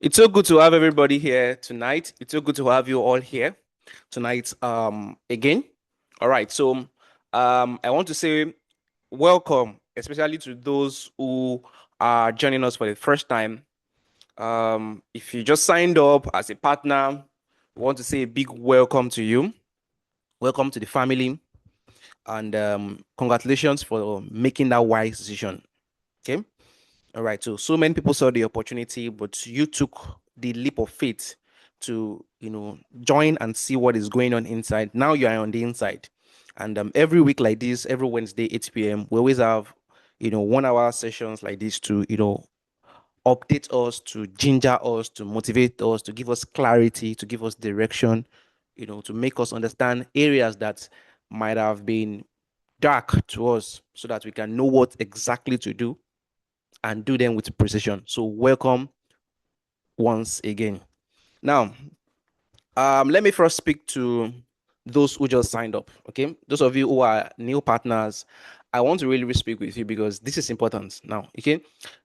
It's so good to have everybody here tonight. It's so good to have you all here tonight again. All right. I want to say welcome, especially to those who are joining us for the first time. If you just signed up as a partner, we want to say a big welcome to you. Welcome to the family and congratulations for making that wise decision. Okay. All right. So many people saw the opportunity, but you took the leap of faith to, join and see what is going on inside. Now you are on the inside. And every week like this, every Wednesday, 8 p.m., we always have, 1 hour sessions like this to, update us, to ginger us, to motivate us, to give us clarity, to give us direction, to make us understand areas that might have been dark to us so that we can know what exactly to do and do them with precision. So welcome once again. Now, let me first speak to those who just signed up. Okay, those of you who are new partners, I want to really speak with you because this is important. Now, okay,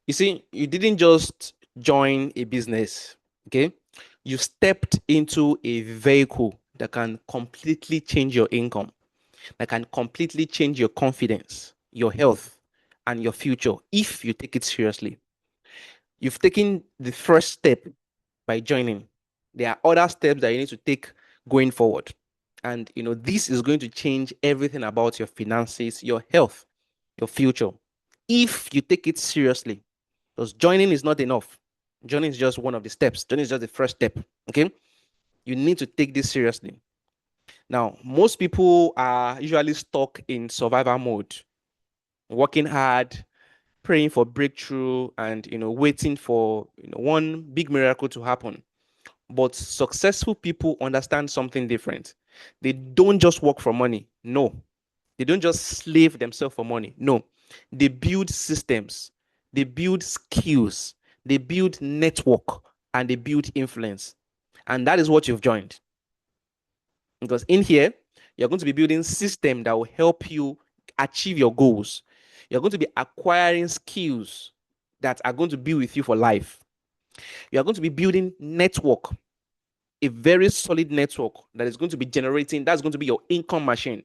you see, you didn't just join a business. Okay, you stepped into a vehicle that can completely change your income, that can completely change your confidence, your health, and your future if you take it seriously. You've taken the first step by joining. There are other steps that you need to take going forward. And this is going to change everything about your finances, your health, your future. If you take it seriously, because joining is not enough. Joining is just one of the steps. Joining is just the first step. Okay. You need to take this seriously. Now, most people are usually stuck in survival mode, working hard, praying for breakthrough, and waiting for one big miracle to happen. But successful people understand something different. They don't just work for money. No. They don't just slave themselves for money. No. They build systems, they build skills, they build network, and they build influence. And that is what you've joined. Because in here, you're going to be building system that will help you achieve your goals. You're going to be acquiring skills that are going to be with you for life. You are going to be building network, a very solid network that is going to be generating, that's going to be your income machine.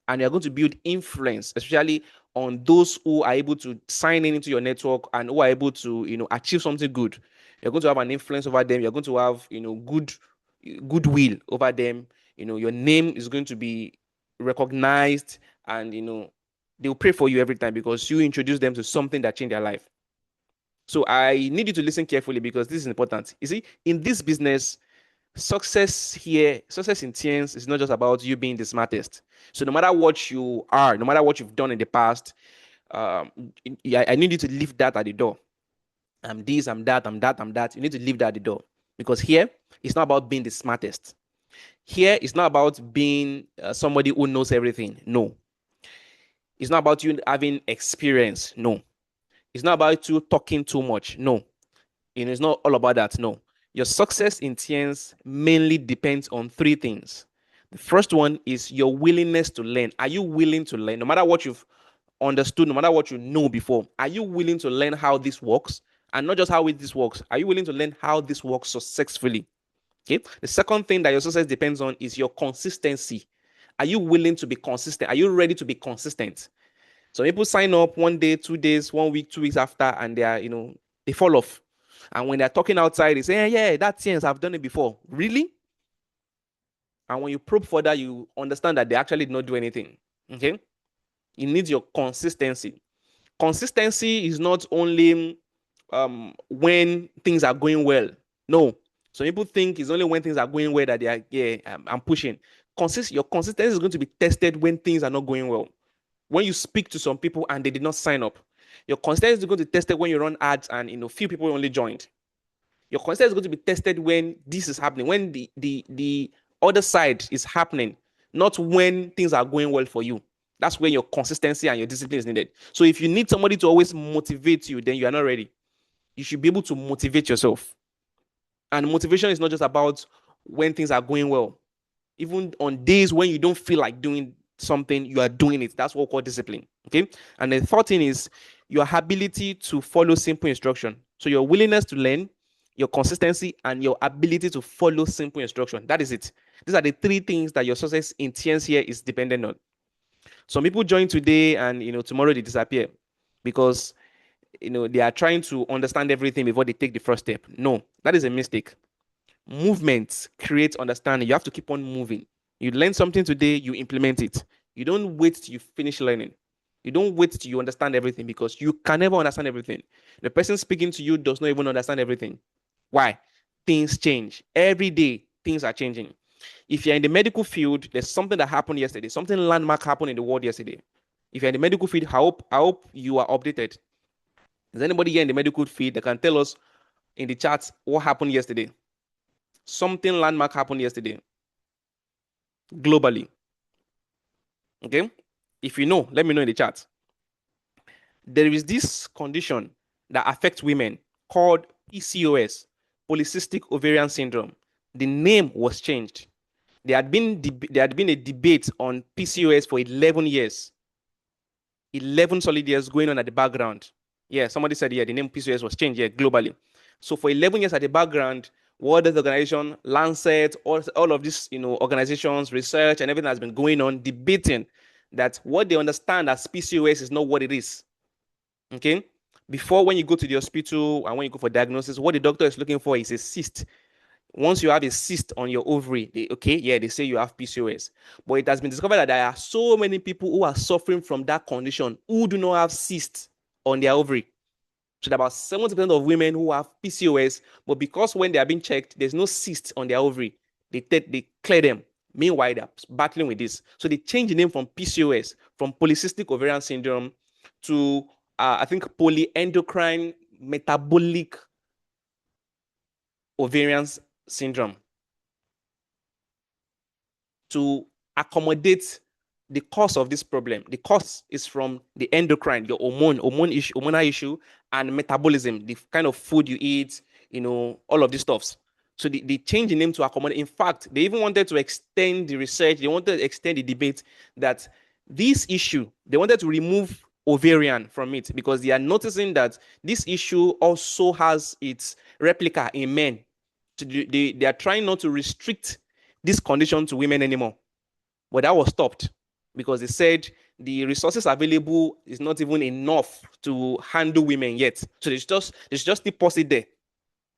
And you're going to build influence, especially on those who are able to sign in into your network and who are able to, achieve something good. You're going to have an influence over them. You're going to have, goodwill over them. Your name is going to be recognized, and they'll pray for you every time because you introduce them to something that changed their life. So I need you to listen carefully because this is important. You see, in this business, success in teens is not just about you being the smartest. So no matter what you are, no matter what you've done in the past, um, I need you to leave that at the door. I'm this, I'm that, I'm that, I'm that. You need to leave that at the door because here it's not about being the smartest. Here it's not about being somebody who knows everything. No, it's not about you having experience. No, it's not about you talking too much. No, it's not all about that. No, your success in teens mainly depends on three things. The first one is your willingness to learn. Are you willing to learn? No matter what you've understood, no matter what you know before, are you willing to learn how this works? And not just how this works, are you willing to learn how this works successfully? Okay. The second thing that your success depends on is your consistency. Are you willing to be consistent? Are you ready to be consistent? So people sign up 1 day, 2 days, 1 week, 2 weeks after, and they are, they fall off. And when they're talking outside, they say, yeah, that's yes, I've done it before. Really? And when you probe further, you understand that they actually did not do anything. Okay. You need your consistency. Consistency is not only when things are going well. No. So people think it's only when things are going well that they are, yeah, I'm pushing. Your consistency is going to be tested when things are not going well. When you speak to some people and they did not sign up, your consistency is going to be tested when you run ads and few people only joined. Your consistency is going to be tested when this is happening, when the other side is happening, not when things are going well for you. That's where your consistency and your discipline is needed. So if you need somebody to always motivate you, then you are not ready. You should be able to motivate yourself. And motivation is not just about when things are going well. Even on days when you don't feel like doing something, you are doing it. That's what we call discipline. Okay. And the third thing is your ability to follow simple instruction. So your willingness to learn, your consistency, and your ability to follow simple instruction. That is it. These are the three things that your success in TNC here is dependent on. Some people join today and tomorrow they disappear because they are trying to understand everything before they take the first step. No, that is a mistake. Movement creates understanding. You have to keep on moving. You learn something today, you implement it. You don't wait till you finish learning. You don't wait till you understand everything because you can never understand everything. The person speaking to you does not even understand everything. Why? Things change. Every day, things are changing. If you're in the medical field, there's something that happened yesterday, something landmark happened in the world yesterday. If you're in the medical field, I hope you are updated. Is anybody here in the medical field that can tell us in the chats what happened yesterday? Something landmark happened yesterday globally. Okay? If you know, let me know in the chat. There is this condition that affects women called PCOS, polycystic ovarian syndrome. The name was changed. There had been a debate on PCOS for 11 years. 11 solid years going on at the background. Yeah, somebody said, yeah, the name PCOS was changed, yeah, globally. So for 11 years at the background, World Health Organization, Lancet, all of these, organizations, research, and everything has been going on, debating that what they understand as PCOS is not what it is. Okay? Before, when you go to the hospital and when you go for diagnosis, what the doctor is looking for is a cyst. Once you have a cyst on your ovary, they say you have PCOS. But it has been discovered that there are so many people who are suffering from that condition who do not have cysts on their ovary. So about 70% of women who have PCOS, but because when they are being checked, there's no cyst on their ovary, they clear them. Meanwhile, they're battling with this. So they change the name from PCOS, from polycystic ovarian syndrome, to I think polyendocrine metabolic ovarian syndrome, to accommodate the cause of this problem. The cause is from the endocrine, your hormonal issue, and metabolism, the kind of food you eat, all of these stuffs. So they changed the name to accommodate. In fact, they even wanted to extend the research. They wanted to extend the debate that this issue, they wanted to remove ovarian from it because they are noticing that this issue also has its replica in men. So they are trying not to restrict this condition to women anymore. But that was stopped because they said the resources available is not even enough to handle women yet. So it's just deposit there.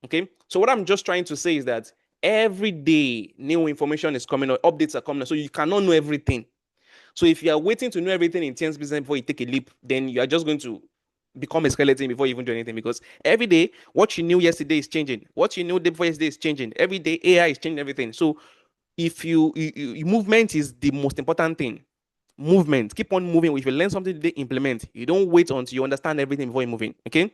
Okay. So what I'm just trying to say is that every day new information is coming or updates are coming. So you cannot know everything. So if you are waiting to know everything in 10 business before you take a leap, then you are just going to become a skeleton before you even do anything, because every day what you knew yesterday is changing. What you knew the day before yesterday is changing. Every day AI is changing everything. So if you movement is the most important thing. Movement, keep on moving. If you learn something today, implement. You don't wait until you understand everything before you move in. Okay.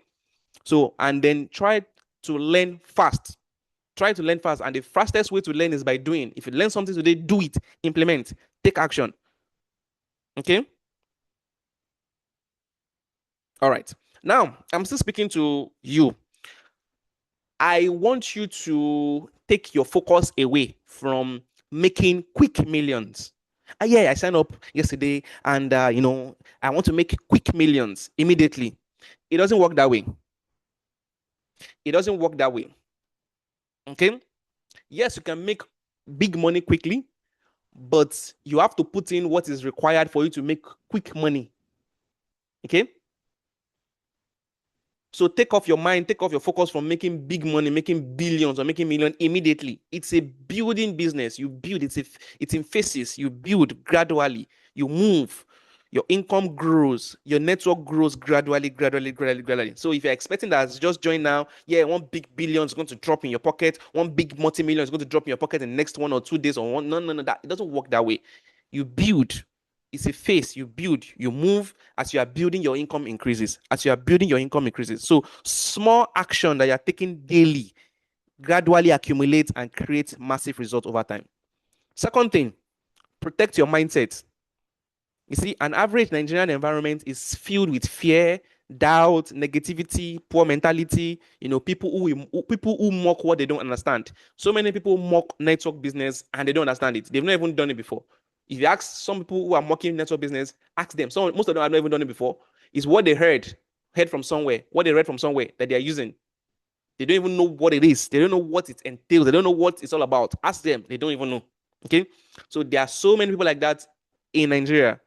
So and then try to learn fast. Try to learn fast, and the fastest way to learn is by doing. If you learn something today, do it, implement, take action. Okay. All right. Now I'm still speaking to you. I want you to take your focus away from making quick millions. Yeah, I signed up yesterday and I want to make quick millions immediately. It doesn't work that way. It doesn't work that way. Okay? Yes, you can make big money quickly, but you have to put in what is required for you to make quick money. Okay? So take off your mind, take off your focus from making big money, making billions or making millions immediately. It's a building business. You build, it's in phases. You build gradually, you move, your income grows, your network grows gradually, gradually, gradually, gradually. So if you're expecting that just join now, yeah, one big billion is going to drop in your pocket, one big multi-million is going to drop in your pocket in the next 1 or 2 days or one. No, that it doesn't work that way. You build. It's a phase. You build, you move. As you are building, your income increases. As you are building, your income increases. So small action that you're taking daily gradually accumulates and creates massive results over time. Second thing, protect your mindset. You see, an average Nigerian environment is filled with fear, doubt, negativity, poor mentality. People who mock what they don't understand. So many people mock network business and they don't understand it. They've not even done it before. If you ask some people who are mocking network business, ask them. Most of them have not even done it before. It's what they heard from somewhere, what they read from somewhere that they are using. They don't even know what it is. They don't know what it entails. They don't know what it's all about. Ask them. They don't even know. Okay. So there are so many people like that in Nigeria.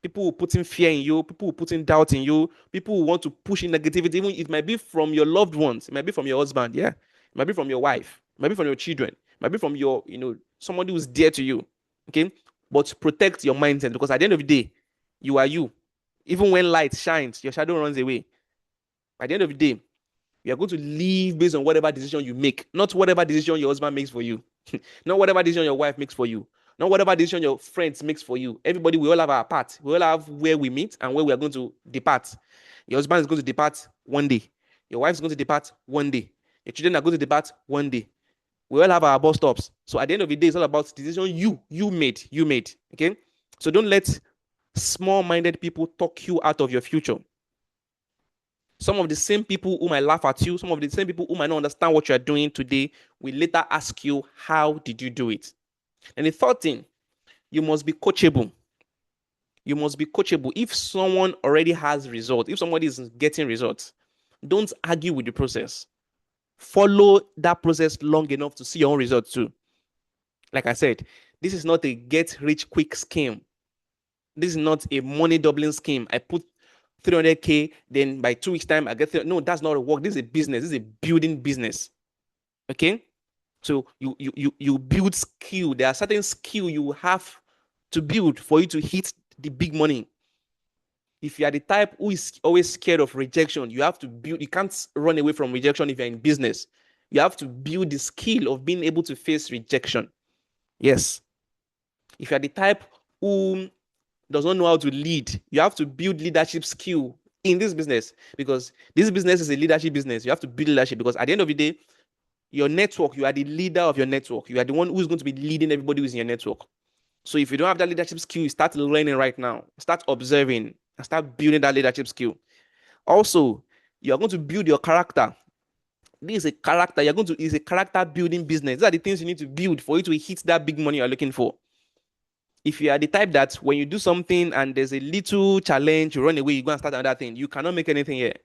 People who put in fear in you, people who put in doubt in you, people who want to push in negativity. Even it might be from your loved ones, it might be from your husband, yeah, it might be from your wife, it might be from your children, it might be from your, somebody who's dear to you. Okay, but protect your mindset, because at the end of the day, you are you. Even when light shines, your shadow runs away. At the end of the day, you are going to live based on whatever decision you make, not whatever decision your husband makes for you, not whatever decision your wife makes for you, not whatever decision your friends makes for you. Everybody, we all have our part. We all have where we meet and where we are going to depart. Your husband is going to depart one day. Your wife is going to depart one day. Your children are going to depart one day. We all have our bus stops. So at the end of the day, it's all about the decision you made. Okay. So don't let small-minded people talk you out of your future. Some of the same people who might laugh at you, some of the same people who might not understand what you are doing today, will later ask you, how did you do it? And the third thing, you must be coachable. You must be coachable. If someone already has results, if somebody is getting results, don't argue with the process. Follow that process long enough to see your own results too. Like I said, this is not a get rich quick scheme. This is not a money doubling scheme. I put 300K, then by 2 weeks time I get 300. No, that's not a work. This is a business. This is a building business. Okay? So you build skill. There are certain skill you have to build for you to hit the big money. If you are the type who is always scared of rejection, you have to build. You can't run away from rejection if you're in business. You have to build the skill of being able to face rejection. Yes. If you are the type who does not know how to lead, you have to build leadership skill in this business, because this business is a leadership business. You have to build leadership, because at the end of the day, your network, you are the leader of your network. You are the one who's going to be leading everybody who's in your network. So if you don't have that leadership skill, you start learning right now. Start observing and start building that leadership skill. Also, you're going to build your character. This is a character. It's a character building business. These are the things you need to build for you to hit that big money you're looking for. If you are the type that when you do something and there's a little challenge, you run away, you go and start another thing, you cannot make anything here.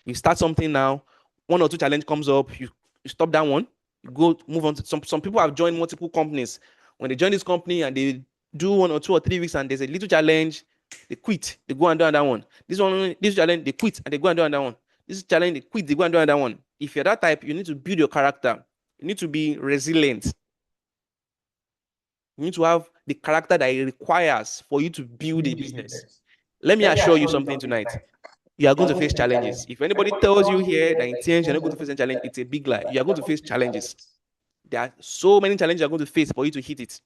You start something now, 1 or 2 challenge comes up, you stop that one, you go move on to some people have joined multiple companies. When they join this company and they do 1 or 2 or 3 weeks and there's a little challenge, they quit, they go and do another one. This challenge, they quit and they go and do another one. This challenge, they quit, they go and do another one. If you're that type, you need to build your character. You need to be resilient. You need to have the character that it requires for you to build a business. Let me assure you something tonight. You are going to face challenges. If anybody tells you here that intention you're not going to face a challenge, it's a big lie. You are going to face challenges. There are so many challenges you're going to face for you to hit it.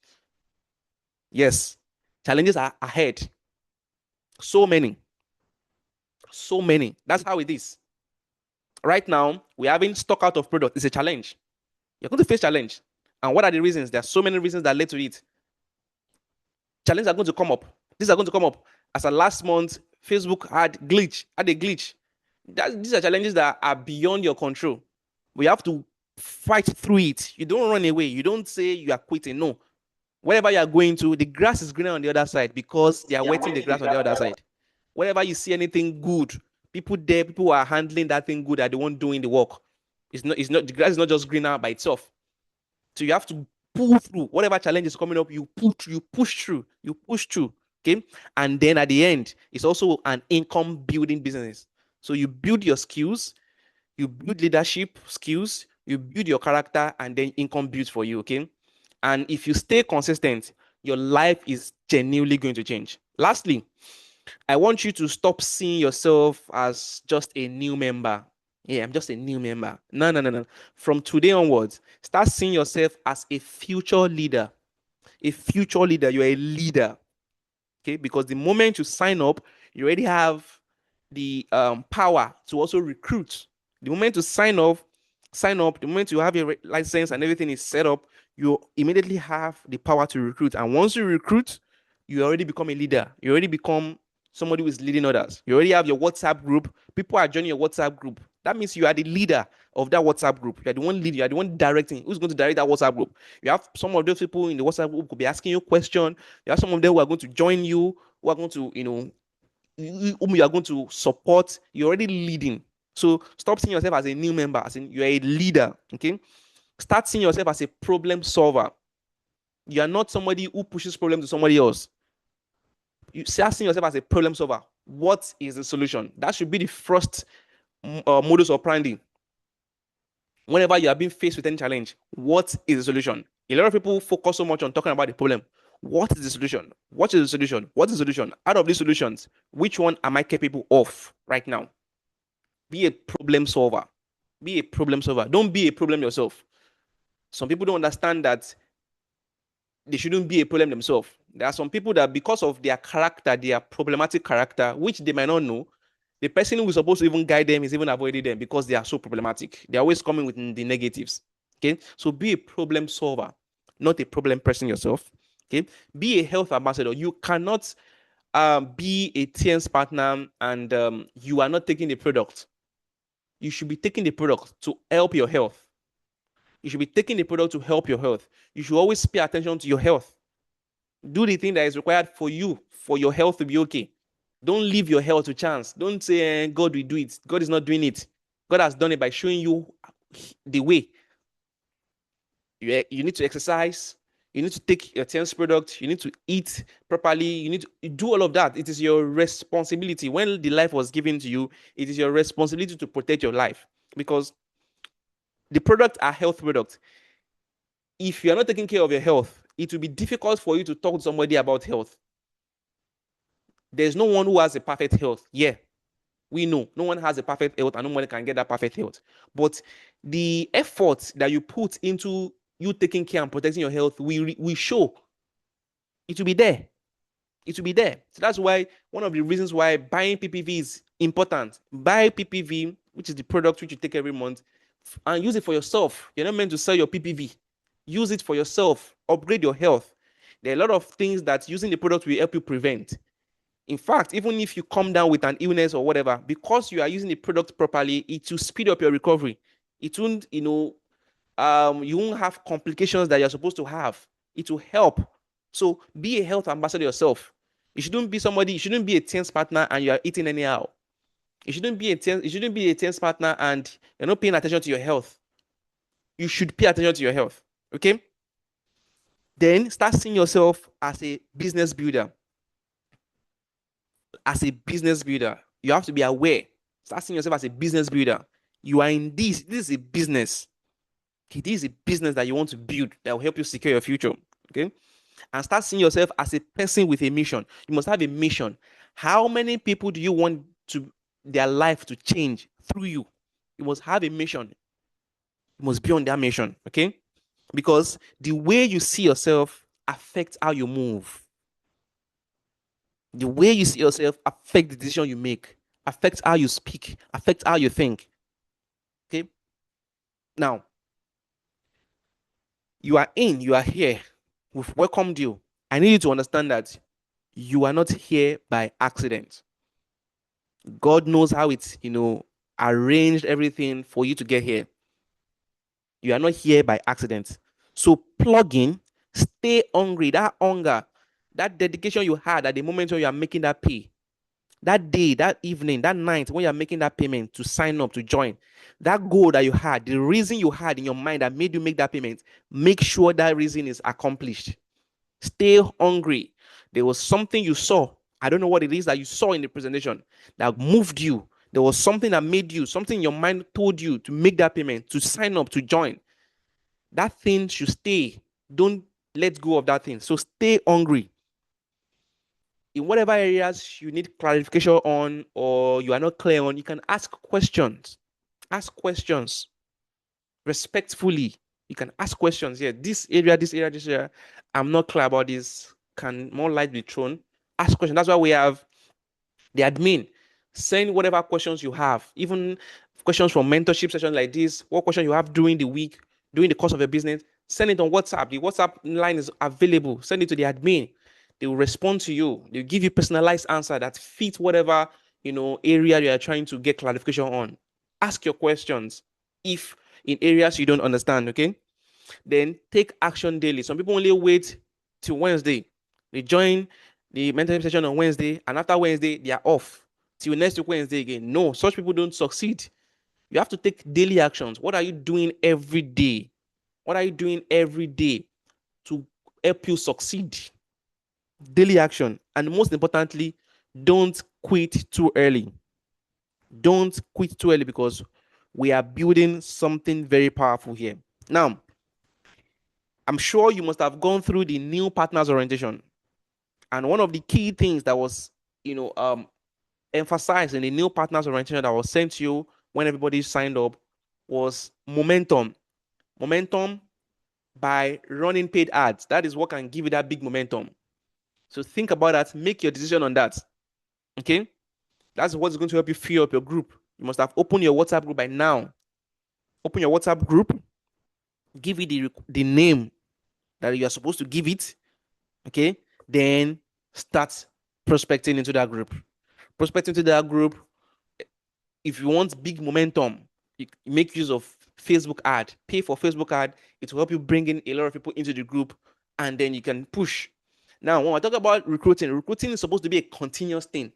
Yes, challenges are ahead. So many. So many. That's how it is. Right now, we're having stock out of product. It's a challenge. You're going to face challenge. And what are the reasons? There are so many reasons that led to it. Challenges are going to come up. These are going to come up. As of last month, Facebook had a glitch. These are challenges that are beyond your control. We have to fight through it. You don't run away. You don't say you are quitting. No. Wherever you are going to, the grass is greener on the other side, because they are wetting the grass on the other side. Wherever you see anything good, people who are handling that thing good are the one doing the work. The grass is not just greener by itself. So you have to pull through whatever challenge is coming up. You push through. Okay. And then at the end, it's also an income building business. So you build your skills, you build leadership skills, you build your character, and then income builds for you. Okay. And if you stay consistent, your life is genuinely going to change. Lastly, I want you to stop seeing yourself as just a new member. Yeah, I'm just a new member. No. From today onwards, start seeing yourself as a future leader. A future leader. You're a leader. Okay, because the moment you sign up, you already have the power to also recruit. The moment you sign up, the moment you have your license and everything is set up, you immediately have the power to recruit. And once you recruit, you already become a leader. You already become somebody who is leading others. You already have your WhatsApp group. People are joining your WhatsApp group. That means you are the leader of that WhatsApp group. You are the one leading. You are the one directing. Who's going to direct that WhatsApp group? You have some of those people in the WhatsApp group could be asking you a question. You have some of them who are going to join you, who are going to, whom you are going to support. You're already leading. So stop seeing yourself as a new member, as in you're a leader. Okay. Start seeing yourself as a problem solver. You are not somebody who pushes problem to somebody else. You start seeing yourself as a problem solver. What is the solution? That should be the first modus operandi. Whenever you are being faced with any challenge, what is the solution? A lot of people focus so much on talking about the problem. What is the solution? What is the solution? What is the solution? Out of these solutions, which one am I capable of right now? Be a problem solver. Be a problem solver. Don't be a problem yourself. Some people don't understand that they shouldn't be a problem themselves. There are some people that, because of their character, their problematic character, which they might not know, the person who is supposed to even guide them is even avoiding them because they are so problematic. They're always coming with the negatives. Okay. So be a problem solver, not a problem person yourself. Okay. Be a health ambassador. You cannot be a TN's partner and you are not taking the product. You should be taking the product to help your health. You should be taking the product to help your health. You should always pay attention to your health. Do the thing that is required for you, for your health to be okay. Don't leave your health to chance. Don't say, God will do it. God is not doing it. God has done it by showing you the way. You need to exercise. You need to take your TN's product. You need to eat properly. You need to do all of that. It is your responsibility. When the life was given to you, it is your responsibility to protect your life because the products are health products. If you are not taking care of your health, it will be difficult for you to talk to somebody about health. There's no one who has a perfect health. Yeah, we know no one has a perfect health and no one can get that perfect health. But the effort that you put into you taking care and protecting your health, we show it will be there. It will be there. So that's why one of the reasons why buying PPV is important. Buy PPV, which is the product which you take every month, and use it for yourself. You're not meant to sell your PPV. Use it for yourself. Upgrade your health. There are a lot of things that using the product will help you prevent. In fact, even if you come down with an illness or whatever, because you are using the product properly, it will speed up your recovery. It won't, you won't have complications that you're supposed to have. It will help. So be a health ambassador yourself. You shouldn't be somebody, you shouldn't be a tense partner and you are eating anyhow. You shouldn't be a tense partner and you're not paying attention to your health. You should pay attention to your health. Okay? Then start seeing yourself as a business builder. As a business builder, you have to be aware. Start seeing yourself as a business builder. You are in this. This is a business. Okay, this is a business that you want to build that will help you secure your future. Okay, and start seeing yourself as a person with a mission. You must have a mission. How many people do you want to their life to change through you? You must have a mission. You must be on that mission. Okay, because the way you see yourself affects how you move. The way you see yourself affects the decision you make, affects how you speak, affects how you think. Okay. Now, you are here. We've welcomed you. I need you to understand that you are not here by accident. God knows how it's, arranged everything for you to get here. You are not here by accident. So plug in, stay hungry, that hunger, that dedication you had at the moment when you are making that pay, that day, that evening, that night when you're making that payment to sign up to join, that goal that you had, the reason you had in your mind that made you make that payment, make sure that reason is accomplished. Stay hungry. There was something you saw. I don't know what it is that you saw in the presentation that moved you. There was something that made you, something your mind told you to make that payment, to sign up, to join. That thing should stay. Don't let go of that thing. So stay hungry in whatever areas you need clarification on or you are not clear on, you can ask questions. Ask questions respectfully. You can ask questions. Yeah, this area, this area, this area. I'm not clear about this. Can more light be thrown? Ask questions. That's why we have the admin. Send whatever questions you have, even questions from mentorship sessions like this. What question you have during the week, during the course of your business, send it on WhatsApp. The WhatsApp line is available. Send it to the admin. They will respond to you. They'll give you personalized answer that fits whatever area you are trying to get clarification on. Ask your questions if in areas you don't understand. Okay, then take action daily. Some people only wait till Wednesday. They join the mentorship session on Wednesday, and after Wednesday they are off till next week Wednesday again. No, such people don't succeed. You have to take daily actions. What are you doing every day? What are you doing every day to help you succeed? Daily action. And most importantly, don't quit too early. Don't quit too early because we are building something very powerful here. Now, I'm sure you must have gone through the new partners orientation. And one of the key things that was, emphasized in the new partners orientation that was sent to you when everybody signed up was momentum. Momentum by running paid ads. That is what can give you that big momentum. So think about that. Make your decision on that. Okay? That's what's going to help you fill up your group. You must have opened your WhatsApp group by now. Open your WhatsApp group. Give it the name that you are supposed to give it. Okay? Then start prospecting into that group. Prospecting into that group. If you want big momentum, you make use of Facebook ad. Pay for Facebook ad. It will help you bring in a lot of people into the group, and then you can push. Now, when I talk about recruiting is supposed to be a continuous thing.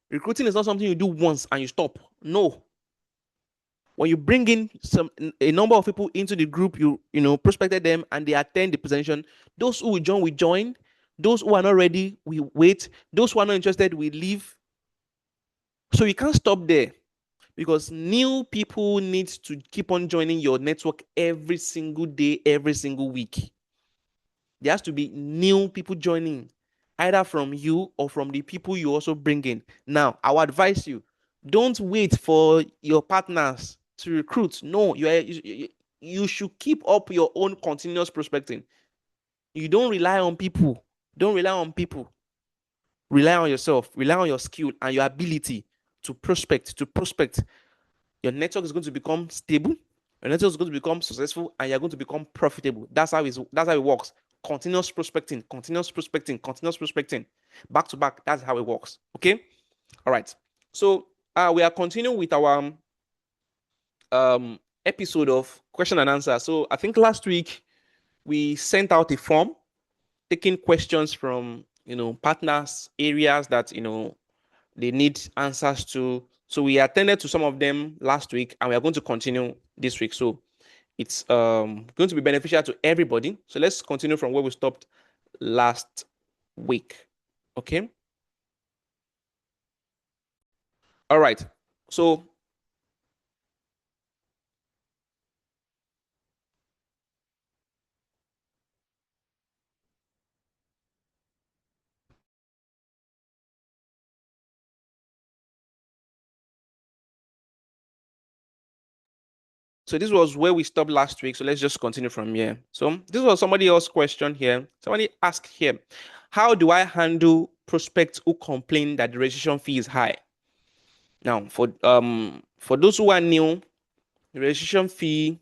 Recruiting is not something you do once and you stop. No. When you bring in a number of people into the group, you prospected them and they attend the presentation. Those who will join, we join. Those who are not ready, we wait. Those who are not interested, we leave. So you can't stop there because new people need to keep on joining your network every single day, every single week. There has to be new people joining, either from you or from the people you also bring in. Now, I would advise you, don't wait for your partners to recruit. No, you should keep up your own continuous prospecting. You don't rely on people. Don't rely on people. Rely on yourself. Rely on your skill and your ability to prospect. Your network is going to become stable. Your network is going to become successful, and you're going to become profitable. That's how it works. Continuous prospecting, back to back. That's how it works. Okay. All right. So we are continuing with our episode of question and answer. So I think last week we sent out a form taking questions from partners, areas that they need answers to. So we attended to some of them last week, and we are going to continue this week. So it's going to be beneficial to everybody. So let's continue from where we stopped last week. Okay. All right. So So this was where we stopped last week. So let's just continue from here. So this was somebody else's question here. Somebody asked here, how do I handle prospects who complain that the registration fee is high? Now, for those who are new, the registration fee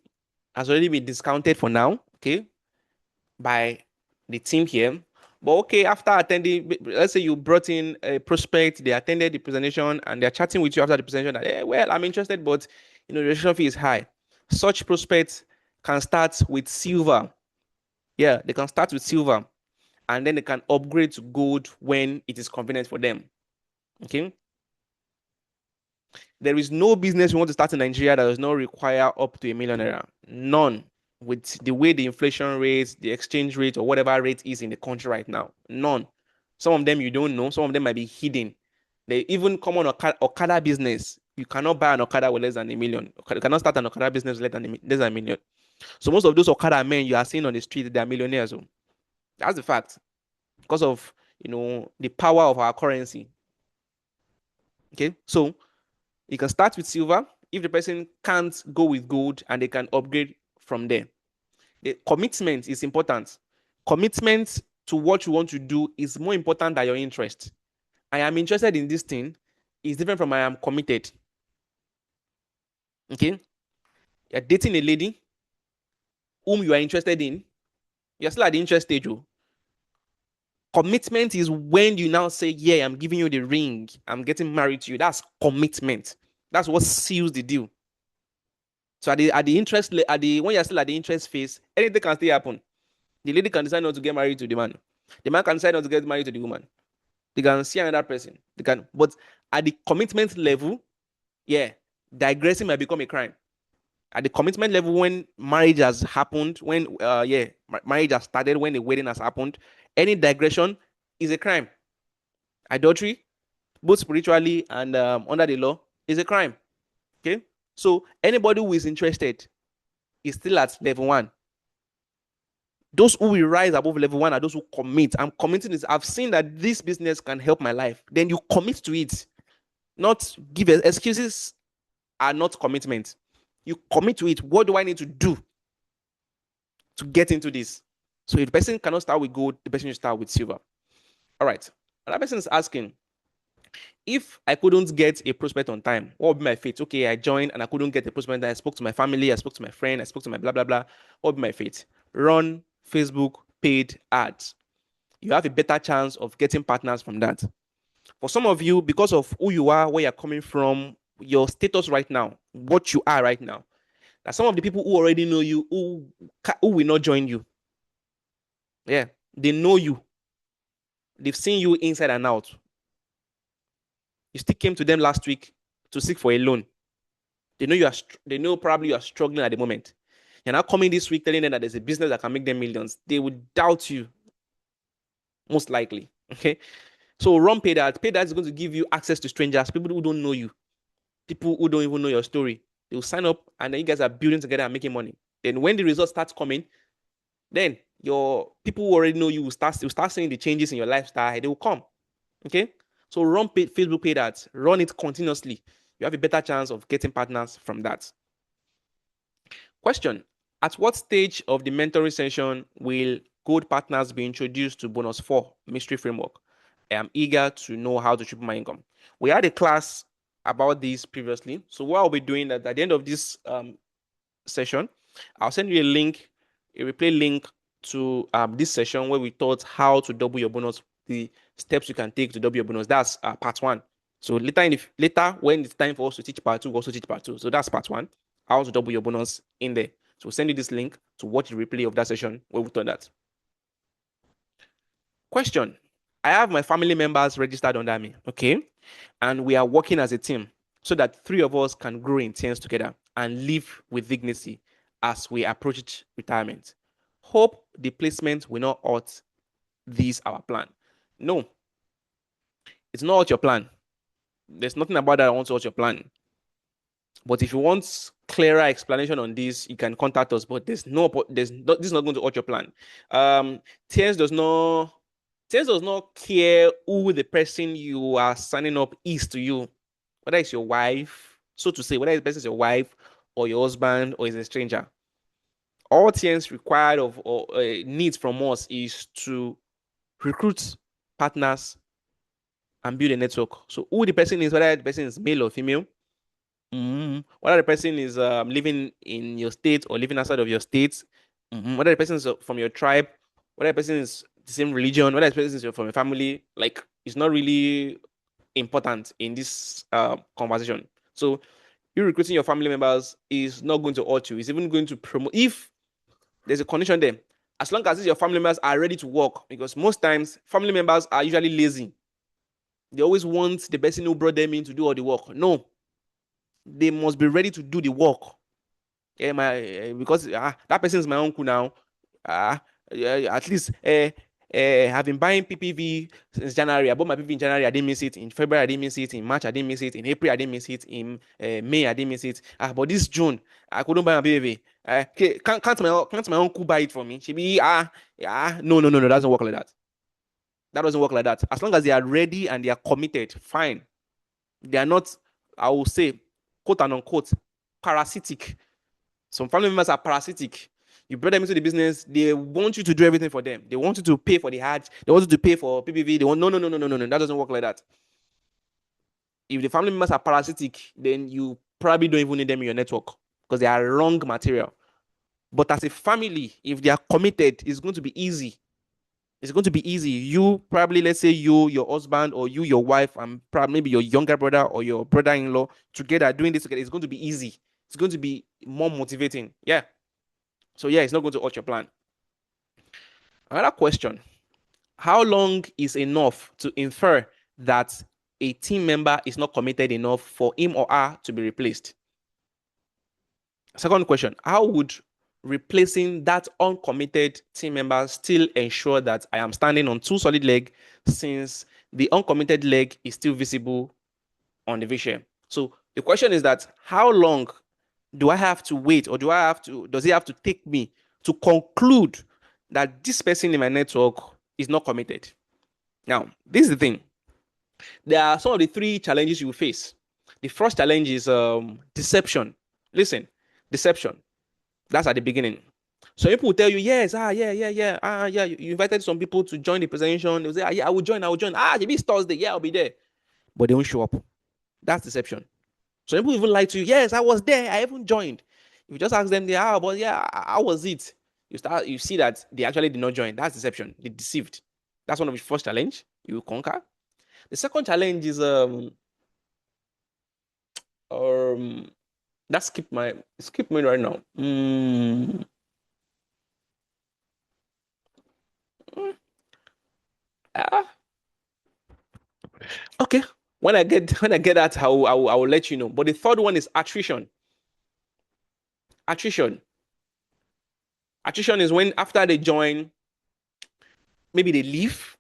has already been discounted for now, okay, by the team here. But okay, after attending, let's say you brought in a prospect, they attended the presentation, and they're chatting with you after the presentation that, well, I'm interested, but the registration fee is high. Such prospects can start with silver. Yeah, they can start with silver, and then they can upgrade to gold when it is convenient for them. Okay. There is no business you want to start in Nigeria that does not require up to £1 million. None. With the way the inflation rate, the exchange rate, or whatever rate is in the country right now. None. Some of them you don't know. Some of them might be hidden. They even come on Okada business. You cannot buy an Okada with less than £1 million. You cannot start an Okada business with less than £1 million. So most of those Okada men you are seeing on the street, they are millionaires. So that's the fact. Because of the power of our currency. Okay, so you can start with silver if the person can't go with gold, and they can upgrade from there. The commitment is important. Commitment to what you want to do is more important than your interest. I am interested in this thing is different from I am committed. Okay, you're dating a lady whom you are interested in. You're still at the interest stage. Commitment is when you now say, yeah, I'm giving you the ring, I'm getting married to you. That's commitment. That's what seals the deal. So at the interest when you're still at the interest phase, anything can still happen. The lady can decide not to get married to the man. The man can decide not to get married to the woman. They can see another person. But at the commitment level, yeah, digressing might become a crime. At the commitment level, when marriage has happened, when marriage has started, when the wedding has happened, any digression is a crime. Adultery, both spiritually and under the law, is a crime. Okay, so anybody who is interested is still at level one. Those who will rise above level one are those who commit. I'm committing this. I've seen that this business can help my life. Then you commit to it. Not give excuses are not commitment. You commit to it. What do I need to do to get into this? So if the person cannot start with gold, the person should start with silver. All right. Another person is asking, if I couldn't get a prospect on time, what would be my fate? Okay, I joined and I couldn't get a prospect. I spoke to my family, I spoke to my friend, I spoke to my blah, blah, blah. What would be my fate? Run Facebook paid ads. You have a better chance of getting partners from that. For some of you, because of who you are, where you're coming from, your status right now, what you are right now, that some of the people who already know you, who will not join you. Yeah, they know you. They've seen you inside and out. You still came to them last week to seek for a loan. They know they know probably you are struggling at the moment. You're now coming this week telling them that there's a business that can make them millions. They would doubt you, most likely. Okay. So run pay that. Pay that is going to give you access to strangers, people who don't know you, people who don't even know your story. They will sign up and then you guys are building together and making money. Then when the results start coming, then your people who already know you will start seeing the changes in your lifestyle. They will come. Okay. So run Facebook pay ads, run it continuously. You have a better chance of getting partners from that. Question: at what stage of the mentoring session will gold partners be introduced to bonus 4 mystery framework? I am eager to know how to triple my income. We had a class about this previously. So what I'll be doing that at the end of this session, I'll send you a link, a replay link to this session where we taught how to double your bonus, the steps you can take to double your bonus. That's part 1. So later when it's time for us to teach part 2, we'll also teach part 2. So that's part 1, how to double your bonus in there. So we'll send you this link to watch the replay of that session where we taught that. Question: I have my family members registered under me, okay? And we are working as a team so that 3 of us can grow in teams together and live with dignity as we approach retirement. Hope the placement will not hurt this our plan. No, it's not your plan. There's nothing about that I want to hurt your plan. But if you want clearer explanation on this, you can contact us. But this is not going to hurt your plan. Tears does not care who the person you are signing up is to you, whether it's your wife, so to say, whether the person is your wife or your husband or is a stranger. All TNs required or needs from us is to recruit partners and build a network. So who the person is, whether the person is male or female, whether the person is living in your state or living outside of your state, whether the person is from your tribe, whether the person is the same religion, whether the person is from a family, like it's not really important in this conversation. So you recruiting your family members is not going to hurt you. It's even going to promote, if there's a condition there, as long as your family members are ready to work, because most times family members are usually lazy. They always want the person who brought them in to do all the work. No, they must be ready to do the work. Yeah, because that person is my uncle now. At least I've been buying PPV since January. I bought my PPV in January. I didn't miss it. In February, I didn't miss it. In March, I didn't miss it. In April, I didn't miss it. In May, I didn't miss it. But this June, I couldn't buy my PPV. Can't my uncle buy it for me? She be no. That doesn't work like that. That doesn't work like that. As long as they are ready and they are committed, fine. They are not, I will say, quote and unquote, parasitic. Some family members are parasitic. You bring them into the business, they want you to do everything for them. They want you to pay for the Hajj. They want you to pay for PPV. They want no. That doesn't work like that. If the family members are parasitic, then you probably don't even need them in your network because they are wrong material. But as a family, if they are committed, it's going to be easy. It's going to be easy. You probably, let's say you, your husband, or you, your wife, and probably maybe your younger brother or your brother-in-law together doing this together. It's going to be easy. It's going to be more motivating. Yeah. So yeah, it's not going to hurt your plan. Another question: how long is enough to infer that a team member is not committed enough for him or her to be replaced? Second question, how would replacing that uncommitted team member still ensure that I am standing on two solid legs since the uncommitted leg is still visible on the vision? So the question is that how long do I have to wait, or does it have to take me to conclude that this person in my network is not committed? Now, this is the thing. There are some of the three challenges you will face. The first challenge is deception. Listen, deception. That's at the beginning. So people will tell you, yes, yeah. You invited some people to join the presentation. They'll say, yeah, I will join. Maybe it's Thursday. Yeah, I'll be there. But they won't show up. That's deception. So people even lie to you, yes, I was there. I even joined. If you just ask them, but yeah, how was it? You see that they actually did not join. That's deception. They deceived. That's one of the first challenge you will conquer. The second challenge is that skip me right now. Ah, okay. When I get that, I will let you know. But the third one is attrition. Attrition. Attrition is when after they join, maybe they leave,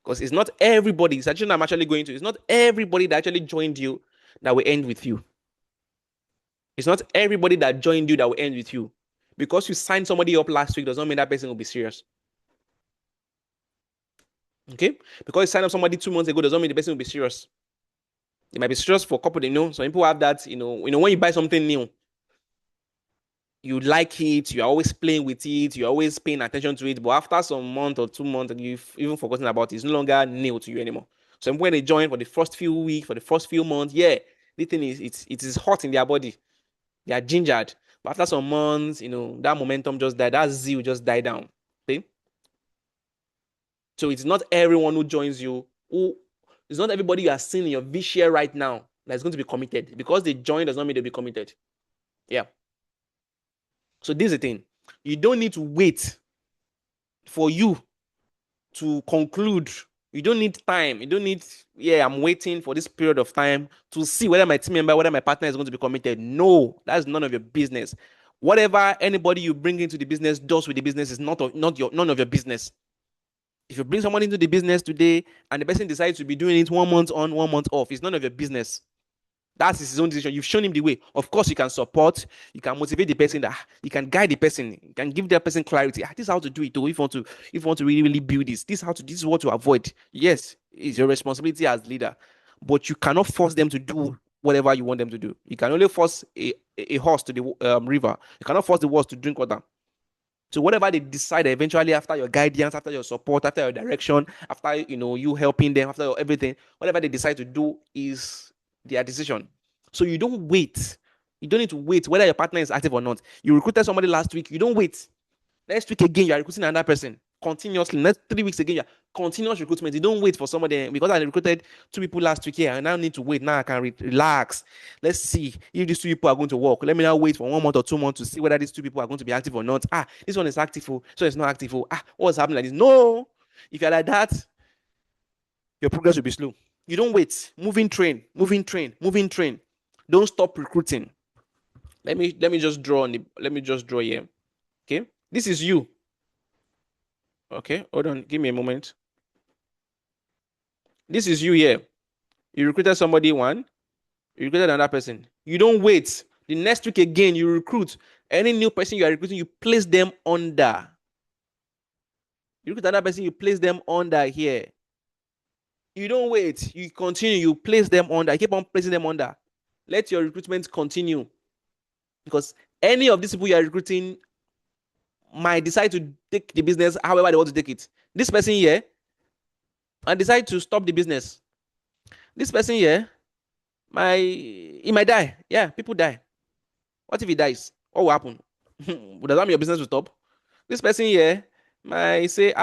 because it's not everybody. It's actually I'm actually going to. It's not everybody that actually joined you that will end with you. It's not everybody that joined you that will end with you. Because you signed somebody up last week does not mean that person will be serious. Okay? Because you signed up somebody 2 months ago does not mean the person will be serious. They might be serious for a couple, some people have that, when you buy something new, you like it, you're always playing with it, you're always paying attention to it, but after some month or 2 months, you've even forgotten about it. It's no longer new to you anymore. So when they join for the first few weeks, for the first few months, yeah, the thing is, it is hot in their body. They are gingered. But after some months, that momentum just died, that zeal just died down. Okay? So it's not everyone who joins you, it's not everybody you are seeing in your V-share right now that's going to be committed. Because they join does not mean they'll be committed. Yeah. So this is the thing. You don't need to wait for you to conclude. You don't need time. You don't need, I'm waiting for this period of time to see whether my team member, whether my partner is going to be committed. No, that's none of your business. Whatever anybody you bring into the business does with the business is none of your business. If you bring someone into the business today and the person decides to be doing it 1 month on, 1 month off, it's none of your business. That's his own decision. You've shown him the way. Of course, you can support, you can motivate the person, that you can guide the person, you can give that person clarity. This is how to do it. Though, if you want to really, really build this, this is what to avoid. Yes, it's your responsibility as leader, but you cannot force them to do whatever you want them to do. You can only force a horse to the river. You cannot force the horse to drink water. So whatever they decide eventually, after your guidance, after your support, after your direction, after you helping them, after everything, whatever they decide to do is their decision. So you don't wait. You don't need to wait whether your partner is active or not. You recruited somebody last week, you don't wait. Next week again, you are recruiting another person continuously. Next 3 weeks again, you are continuous recruitment. You don't wait for somebody because I recruited 2 people last week here, and I need to wait. Now I can relax. Let's see if these 2 people are going to work. Let me now wait for 1 month or 2 months to see whether these 2 people are going to be active or not. This one is active, so it's not active. What's happening like this? No, if you're like that, your progress will be slow. You don't wait. Moving train. Don't stop recruiting. Let me just draw here. Okay, this is you. Okay, hold on. Give me a moment. This is you here. You recruited somebody one. You recruited another person. You don't wait. The next week again, you recruit. Any new person you are recruiting, you place them under. You recruit another person, you place them under here. You don't wait. You continue. You place them under. Keep on placing them under. Let your recruitment continue. Because any of these people you are recruiting might decide to take the business however they want to take it. This person here and decide to stop the business. This person here, he might die. Yeah, people die. What if he dies? What will happen? Does that mean your business will stop? This person here might say,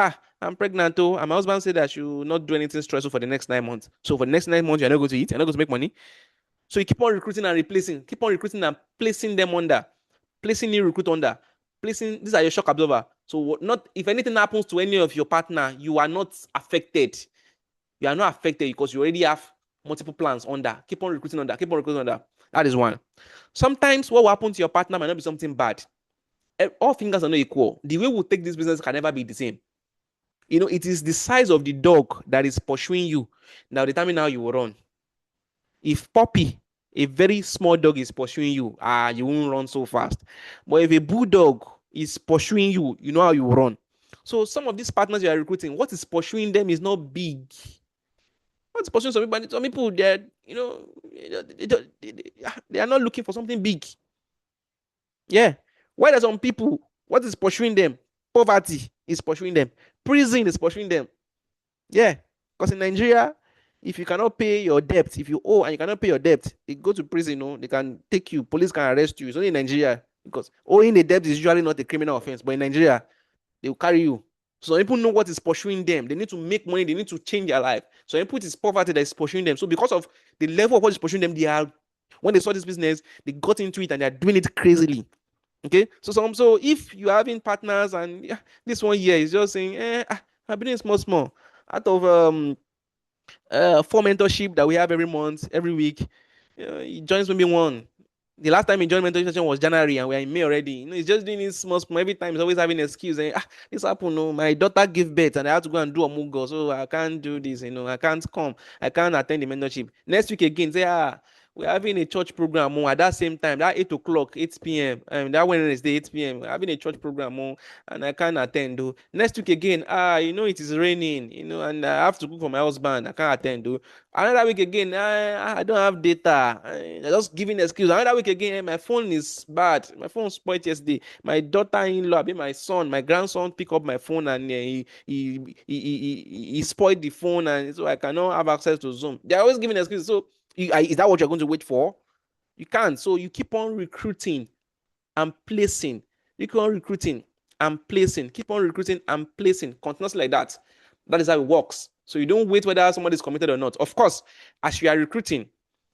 I'm pregnant too, and my husband said that I should not do anything stressful for the next 9 months. So for the next 9 months, you're not going to eat, you're not going to make money. So you keep on recruiting and replacing, keep on recruiting and placing them under, placing new recruit under, placing, these are your shock absorber. So not if anything happens to any of your partner, you are not affected. You are not affected because you already have multiple plans under, keep on recruiting under, keep on recruiting under. That is one. Sometimes what will happen to your partner might not be something bad. All fingers are not equal. The way we take this business can never be the same. It is the size of the dog that is pursuing you that will determine how you will run. If puppy, a very small dog, is pursuing you, you won't run so fast. But if a bulldog is pursuing you, you know how you will run. So some of these partners you are recruiting, what is pursuing them is not big. What's pursuing some people, they're, they are not looking for something big. Yeah. Why are some people, what is pursuing them? Poverty is pursuing them. Prison is pursuing them. Yeah. Because in Nigeria, if you cannot pay your debt, if you owe and you cannot pay your debt, they go to prison, they can take you, police can arrest you. It's only in Nigeria because owing the debt is usually not a criminal offense, but in Nigeria, they will carry you. So people know what is pursuing them. They need to make money, they need to change their life. So it is poverty that is pursuing them. So because of the level of what is pursuing them, when they saw this business, they got into it and they're doing it crazily. Okay, so if you're having partners and this one here is just saying, I've been doing small out of 4 mentorship that we have every month, every week. He joins maybe one. The last time he joined mentorship session was January, and we're in May already. He's just doing this small. Every time he's always having an excuse. And this happened. No, my daughter gave birth, and I have to go and do a mugo, so I can't do this. I can't come. I can't attend the mentorship. Next week again, say we're having a church program at that same time, that 8 o'clock, 8 p.m. That Wednesday, 8 p.m. We're having a church program and I can't attend. Though. Next week again, it is raining, and I have to cook for my husband. I can't attend. Though. Another week again, I don't have data. I just giving excuse. Another week again, my phone is bad. My phone spoiled yesterday. My daughter-in-law, my son, my grandson pick up my phone and he spoiled the phone, and so I cannot have access to Zoom. They're always giving excuses. So is that what you're going to wait for? You can't. So you keep on recruiting and placing. You keep on recruiting and placing. Keep on recruiting and placing continuously like that. That is how it works. So you don't wait whether somebody is committed or not. Of course, as you are recruiting,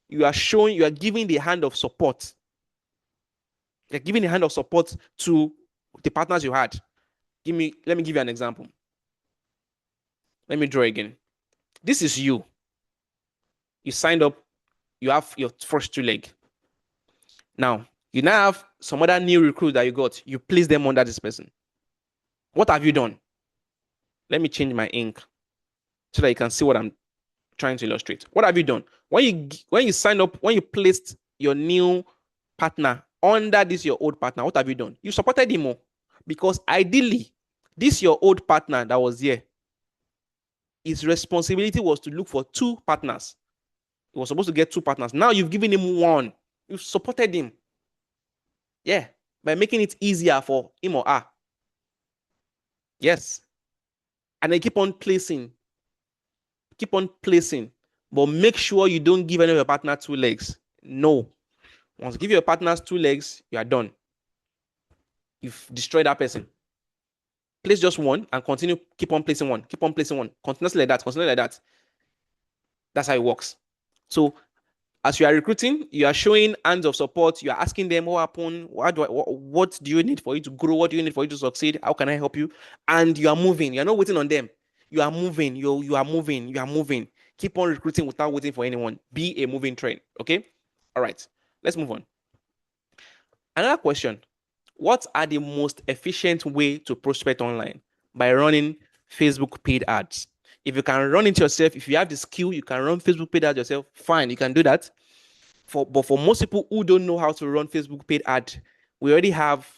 you are giving the hand of support. You're giving the hand of support to the partners you had. Let me give you an example. Let me draw again. This is you. You signed up. You have your first 2 legs. Now, you now have some other new recruit that you got. You place them under this person. What have you done? Let me change my ink so that you can see what I'm trying to illustrate. What have you done? When you sign up, when you placed your new partner under this your old partner, what have you done? You supported him more. Because ideally, this your old partner that was here, his responsibility was to look for 2 partners. He was supposed to get 2 partners. Now you've given him 1. You've supported him. Yeah, by making it easier for him or her. Yes. And then keep on placing. Keep on placing. But make sure you don't give any of your partner 2 legs. No. Once you give your partners 2 legs, you are done. You've destroyed that person. Place just 1 and continue. Keep on placing 1. Keep on placing 1. Continuously like that. Continuously like that. That's how it works. So as you are recruiting, you are showing hands of support. You are asking them what happened, what do you need for you to grow, what do you need for you to succeed, how can I help you? And you are moving. You are not waiting on them. You are moving. You are moving. You are moving. Keep on recruiting without waiting for anyone. Be a moving train. Okay. All right. Let's move on. Another question: what are the most efficient way to prospect online? By running Facebook paid ads. If you can run it yourself, if you have the skill, you can run Facebook paid ads yourself. Fine, you can do that. But for most people who don't know how to run Facebook paid ad, we already have,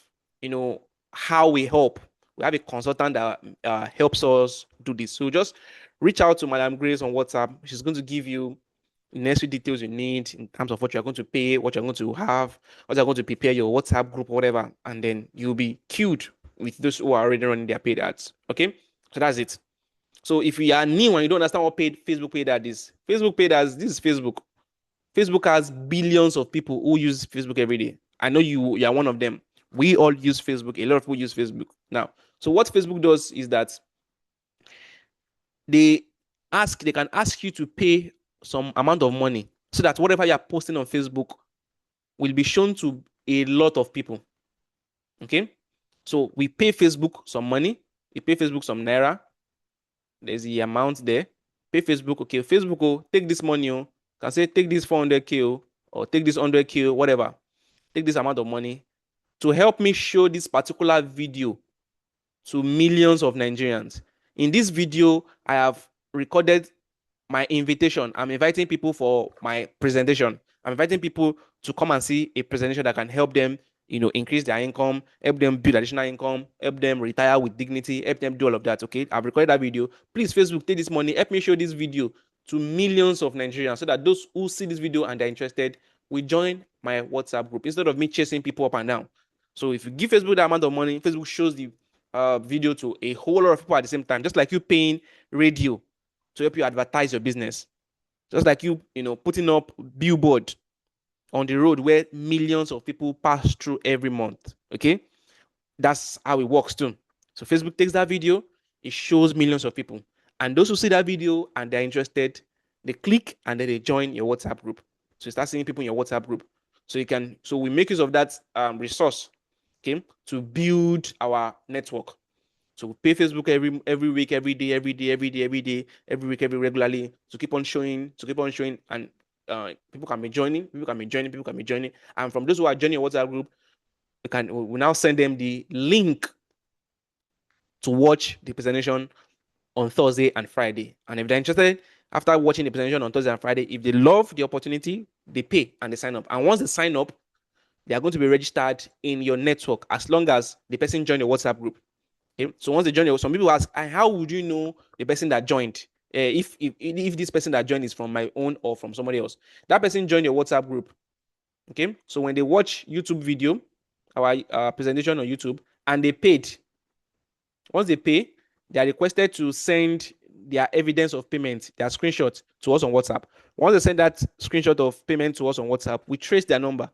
how we help. We have a consultant that helps us do this. So just reach out to Madam Grace on WhatsApp. She's going to give you the necessary details you need in terms of what you're going to pay, what you're going to have, what you're going to prepare your WhatsApp group, whatever, and then you'll be queued with those who are already running their paid ads. Okay, so that's it. So if you are new and you don't understand what Facebook paid ad is, Facebook paid ads, this is Facebook. Facebook has billions of people who use Facebook every day. I know you are one of them. We all use Facebook. A lot of people use Facebook now. So what Facebook does is that they can ask you to pay some amount of money so that whatever you are posting on Facebook will be shown to a lot of people. Okay? So we pay Facebook some money. We pay Facebook some naira. There's the amount there. Pay Facebook. Okay, Facebook will take this money. Can say take this 400K or take this 100K, whatever. Take this amount of money to help me show this particular video to millions of Nigerians. In this video, I have recorded my invitation. I'm inviting people for my presentation. I'm inviting people to come and see a presentation that can help them, increase their income, help them build additional income, help them retire with dignity, help them do all of that. Okay, I've recorded that video. Please, Facebook, take this money, help me show this video to millions of Nigerians so that those who see this video and they're interested will join my WhatsApp group instead of me chasing people up and down. So if you give Facebook that amount of money, Facebook shows the video to a whole lot of people at the same time, just like you paying radio to help you advertise your business. Just like you putting up billboard on the road where millions of people pass through every month. Okay, that's how it works too. So Facebook takes that video, it shows millions of people, and those who see that video and they're interested, they click and then they join your WhatsApp group. So you start seeing people in your WhatsApp group. So we make use of that resource, okay, to build our network. So we pay Facebook every week, every day, every week, every regularly to keep on showing, and people can be joining, and from those who are joining your WhatsApp group, we now send them the link to watch the presentation on Thursday and Friday. And if they're interested, after watching the presentation on Thursday and Friday, if they love the opportunity, they pay and they sign up. And once they sign up, they are going to be registered in your network as long as the person joined your WhatsApp group. Okay? So once they join, some people ask, how would you know the person that joined? If this person that joined is from my own or from somebody else, that person joined your WhatsApp group. Okay, so when they watch YouTube video, our presentation on YouTube, and they paid, once they pay, they are requested to send their evidence of payment, their screenshot, to us on WhatsApp. Once they send that screenshot of payment to us on WhatsApp, we trace their number,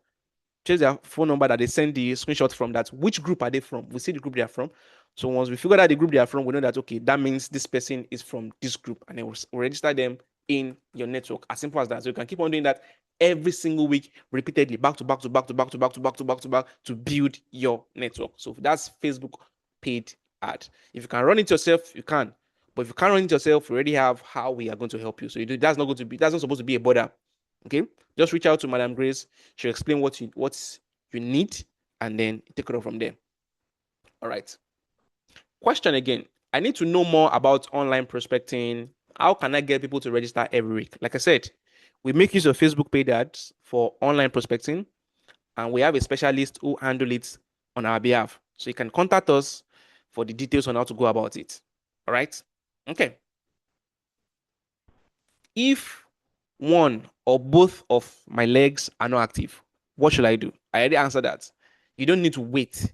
trace their phone number that they send the screenshot from. That which group are they from? We see the group they are from. So once we figure out the group they are from, we know that, okay, that means this person is from this group, and then we'll register them in your network. As simple as that. So you can keep on doing that every single week, repeatedly, back to back to build your network. So that's Facebook paid ad. If you can run it yourself, you can. But if you can't run it yourself, we already have how we are going to help you. So that's not supposed to be a bother. Okay, just reach out to Madam Grace. She'll explain what you need, and then take it off from there. All right. Question again. I need to know more about online prospecting. How can I get people to register every week? Like I said, we make use of Facebook paid ads for online prospecting, and we have a specialist who handle it on our behalf. So you can contact us for the details on how to go about it. All right. Okay. If one or both of my legs are not active, what should I do? I already answered that. You don't need to wait.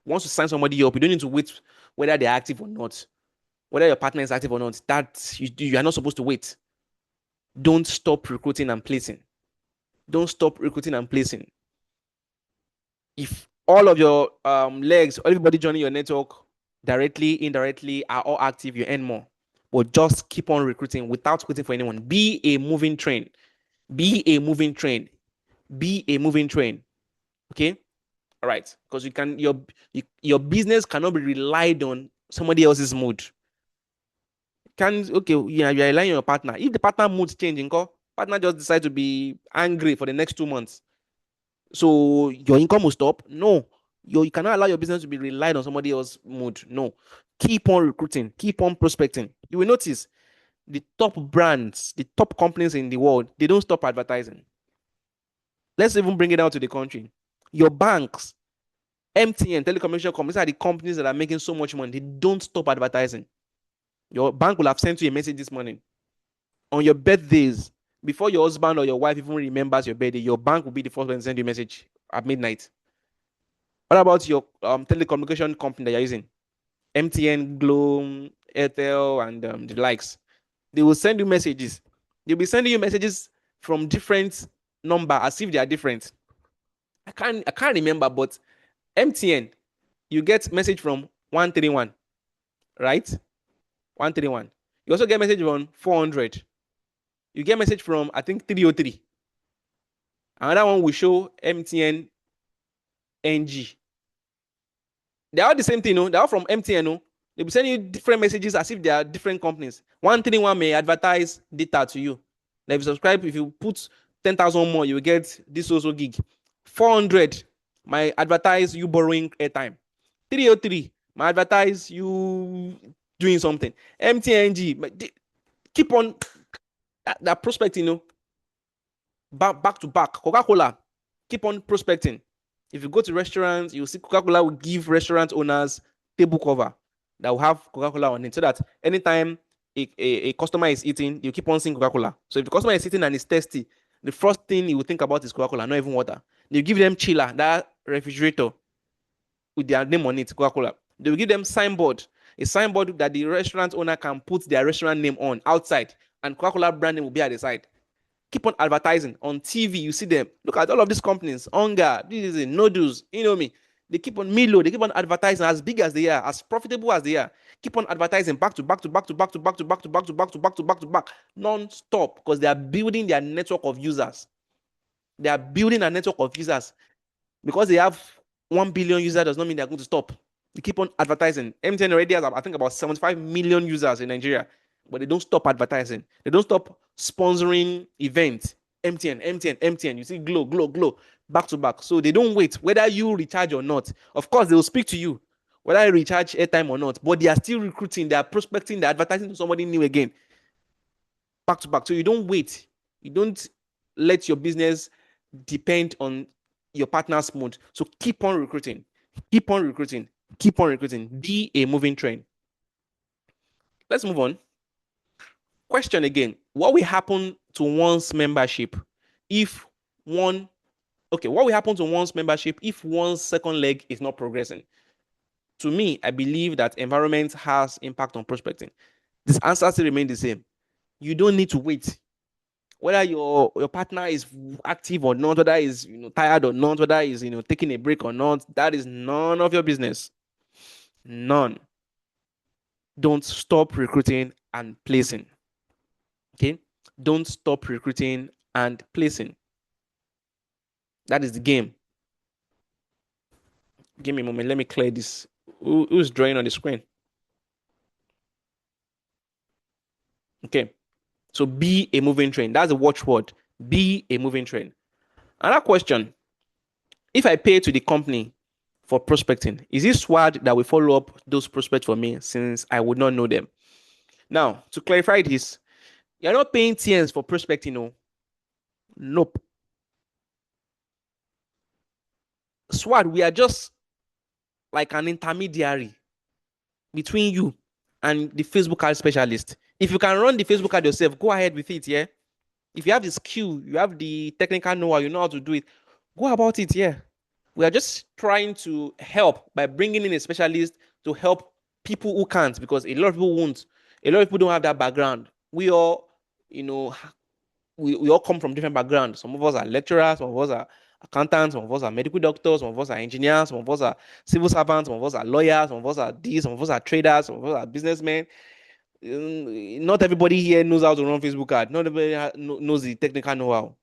Once you sign somebody up, you don't need to wait whether they're active or not, whether your partner is active or not. That you are not supposed to wait. Don't stop recruiting and placing. Don't stop recruiting and placing. If all of your legs, everybody joining your network, directly, indirectly, are all active, you earn more. But just keep on recruiting without waiting for anyone. Be a moving train. Be a moving train. Be a moving train. Okay? All right. Because your business cannot be relied on somebody else's mood. You're relying on your partner. If the partner mood changing, partner just decide to be angry for the next 2 months, so your income will stop? No. You cannot allow your business to be relied on somebody else's mood. No. Keep on recruiting. Keep on prospecting. You will notice the top brands, the top companies in the world, they don't stop advertising. Let's even bring it out to the country. Your banks, MTN, telecommunication companies are the companies that are making so much money. They don't stop advertising. Your bank will have sent you a message this morning. On your birthdays, before your husband or your wife even remembers your birthday, your bank will be the first one to send you a message at midnight. What about your telecommunication company that you're using? MTN, Glow, Airtel, and the likes. They will send you messages. They'll be sending you messages from different number as if they are different. I can't remember, but MTN, you get message from 131, right? 131. You also get message from 400. You get message from, I think, 303. Another one will show MTN NG. They are all the same thing, no? They are from MTN, no? They'll be sending you different messages as if they are different companies. 131 may advertise data to you. Now, if you subscribe, if you put 10,000 more, you will get this also gig. 400, my advertise you borrowing airtime. 303, my advertise you doing something. MTNG, keep on that prospecting, back to back. Coca-Cola, keep on prospecting. If you go to restaurants, you'll see Coca-Cola will give restaurant owners table cover that will have Coca-Cola on it, so that anytime a customer is eating, you keep on seeing Coca-Cola. So if the customer is eating and is thirsty, the first thing you will think about is Coca-Cola, not even water. You give them chiller, that refrigerator with their name on it, Coca-Cola. They will give them signboard, a signboard that the restaurant owner can put their restaurant name on outside, and Coca-Cola brand name will be at the side. Keep on advertising on TV. You see them. Look at all of these companies. Hunger, this is noodles. You know me. They keep on Milo. They keep on advertising as big as they are, as profitable as they are. Keep on advertising back to back to back to back to back to back to back to back to back to back to back, non-stop, because they are building their network of users. They are building a network of users. Because they have 1 billion users does not mean they're going to stop. They keep on advertising. MTN already has, I think, about 75 million users in Nigeria, but they don't stop advertising. They don't stop sponsoring events. MTN. You see, glow, back to back. So they don't wait whether you recharge or not. Of course, they will speak to you whether you recharge airtime or not, but they are still recruiting, they are prospecting, they're advertising to somebody new again. Back to back. So you don't wait. You don't let your business depend on your partner's mood. So keep on recruiting. Keep on recruiting. Keep on recruiting. Be a moving train. Let's move on. Question again. What will happen to one's membership if what will happen to one's membership if one's second leg is not progressing? To me, I believe that environment has impact on prospecting. This answer still remains the same. You don't need to wait. Whether your partner is active or not, whether is tired or not, whether is taking a break or not, that is none of your business. None. Don't stop recruiting and placing. Okay? Don't stop recruiting and placing. That is the game. Give me a moment. Let me clear this. Who's drawing on the screen? Okay. So be a moving train. That's a watchword. Be a moving train. Another question. If I pay to the company for prospecting, is it SWAD that will follow up those prospects for me since I would not know them? Now, to clarify this, you're not paying TNs for prospecting, no. Nope. SWAD, we are just like an intermediary between you and the Facebook ad specialist. If you can run the Facebook ad yourself, go ahead with it, yeah? If you have the skill, you have the technical know-how, you know how to do it, go about it, yeah? We are just trying to help by bringing in a specialist to help people who can't, because a lot of people won't. A lot of people don't have that background. We all, we all come from different backgrounds. Some of us are lecturers, some of us are accountants, some of us are medical doctors, some of us are engineers, some of us are civil servants, some of us are lawyers, some of us are this, some of us are traders, some of us are businessmen. Not everybody here knows how to run Facebook ad. Not everybody knows the technical know-how.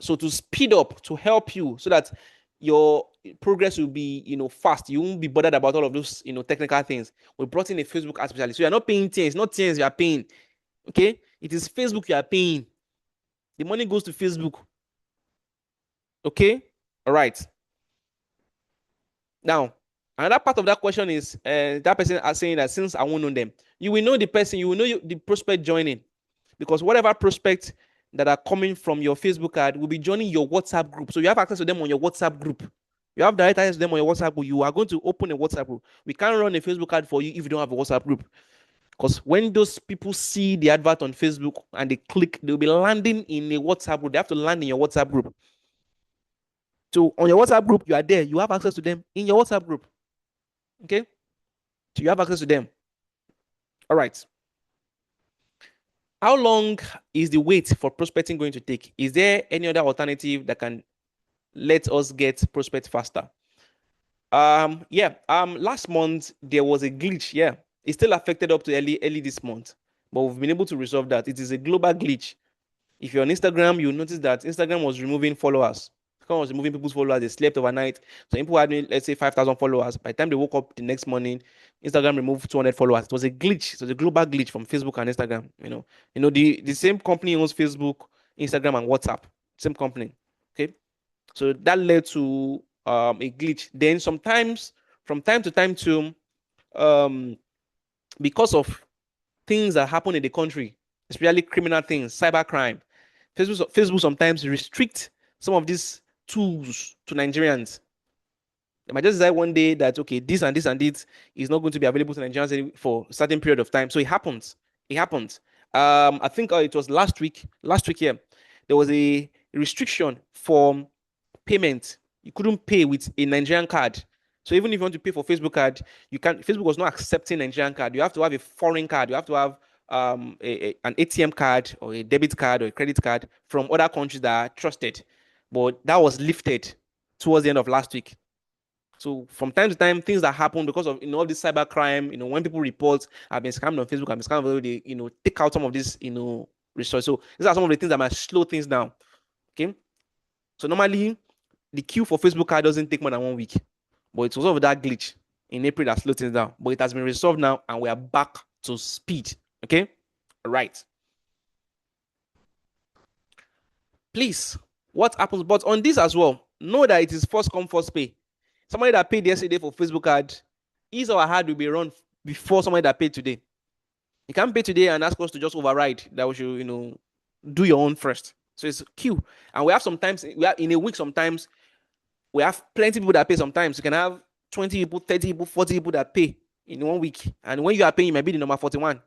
So to speed up, to help you so that your progress will be, fast. You won't be bothered about all of those, technical things. We brought in a Facebook ad specialist. So you're not paying TNs, not TNs you are paying. Okay? It is Facebook you are paying. The money goes to Facebook. Okay? All right. Now, another part of that question is that person is saying that since I won't know them, you will know the person, you will know the prospect joining, because whatever prospect that are coming from your Facebook ad will be joining your WhatsApp group. So you have access to them on your WhatsApp group. You have direct access to them on your WhatsApp group. You are going to open a WhatsApp group. We can't run a Facebook ad for you if you don't have a WhatsApp group. Because when those people see the advert on Facebook and they click, they'll be landing in a WhatsApp group. They have to land in your WhatsApp group. So on your WhatsApp group, you are there. You have access to them in your WhatsApp group. Okay? So you have access to them. All right. How long is the wait for prospecting going to take? Is there any other alternative that can let us get prospect faster? Last month there was a glitch. Yeah, it's still affected up to early this month, but we've been able to resolve that. It is a global glitch. If you're on Instagram, you notice that Instagram was removing followers. Someone was removing people's followers. They slept overnight. So people had, let's say, 5,000 followers. By the time they woke up the next morning, Instagram removed 200 followers. It was a glitch. It was a global glitch from Facebook and Instagram. The same company owns Facebook, Instagram, and WhatsApp. Same company. Okay, so that led to a glitch. Then sometimes, from time to time, too, um, because of things that happen in the country, especially criminal things, cybercrime, Facebook sometimes restrict some of these tools to Nigerians. They might just decide one day that, okay, this and this and this is not going to be available to Nigerians for a certain period of time. So it happens. It happens. I think it was last week. Last week, yeah, there was a restriction for payment. You couldn't pay with a Nigerian card. So even if you want to pay for Facebook card, you can't. Facebook was not accepting Nigerian card. You have to have a foreign card. You have to have an ATM card or a debit card or a credit card from other countries that are trusted. But that was lifted towards the end of last week. So from time to time, things that happen because of all this cyber crime, when people report I've been scammed on Facebook, I've been scammed, they take out some of this, resources. So these are some of the things that might slow things down. Okay. So normally the queue for Facebook card doesn't take more than 1 week. But it was over that glitch in April that slowed things down. But it has been resolved now and we are back to speed. Okay? Right. Please, what happens? But on this as well, know that it is first come, first pay. Somebody that paid yesterday for Facebook ad, his or her ad will be run before somebody that paid today. You can't pay today and ask us to just override that we should, do your own first. So it's queue. And we have in a week, sometimes we have plenty of people that pay sometimes. You can have 20 people, 30 people, 40 people that pay in 1 week. And when you are paying, you might be the number 41.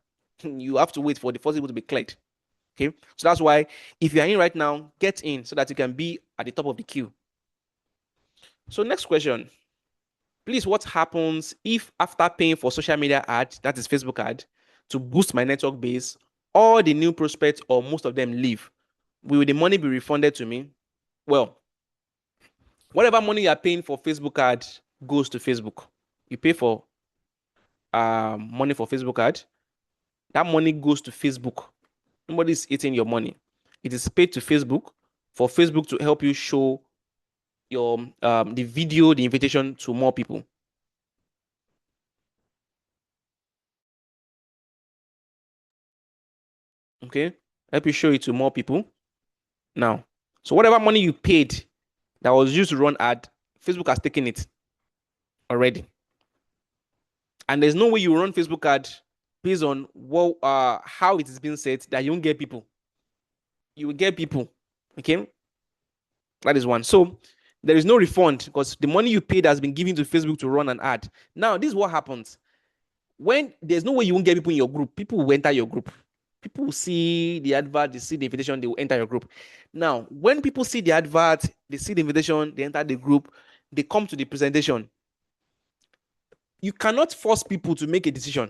You have to wait for the 40 people to be cleared. Okay. So that's why if you are in right now, get in so that you can be at the top of the queue. So next question. Please, what happens if after paying for social media ad, that is Facebook ad, to boost my network base, all the new prospects or most of them leave? Will the money be refunded to me? Well, whatever money you are paying for Facebook ad goes to Facebook. You pay for money for Facebook ad, that money goes to Facebook. Nobody's eating your money. It is paid to Facebook for Facebook to help you show your the video, the invitation to more people. Okay, help you show it to more people. Now, so whatever money you paid that was used to run ad, Facebook has taken it already. And there's no way you run Facebook ad based on how it is being set that you won't get people. You will get people. Okay. That is one. So there is no refund because the money you paid has been given to Facebook to run an ad. Now, this is what happens. When there's no way you won't get people in your group, people will enter your group. People will see the advert, they see the invitation, they will enter your group. Now, when people see the advert, they see the invitation, they enter the group, they come to the presentation. You cannot force people to make a decision.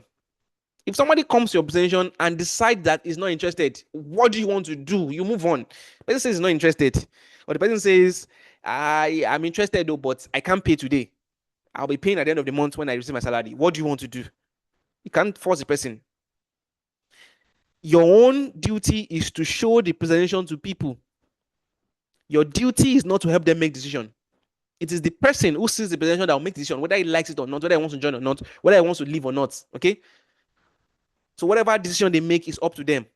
If somebody comes to your presentation and decides that is not interested, what do you want to do? You move on. The person says he's not interested. Or the person says, I'm interested though, but I can't pay today. I'll be paying at the end of the month when I receive my salary. What do you want to do? You can't force the person. Your own duty is to show the presentation to people. Your duty is not to help them make decision. It is the person who sees the presentation that will make decision, whether he likes it or not, whether he wants to join or not, whether he wants to leave or not. Okay? So whatever decision they make is up to them.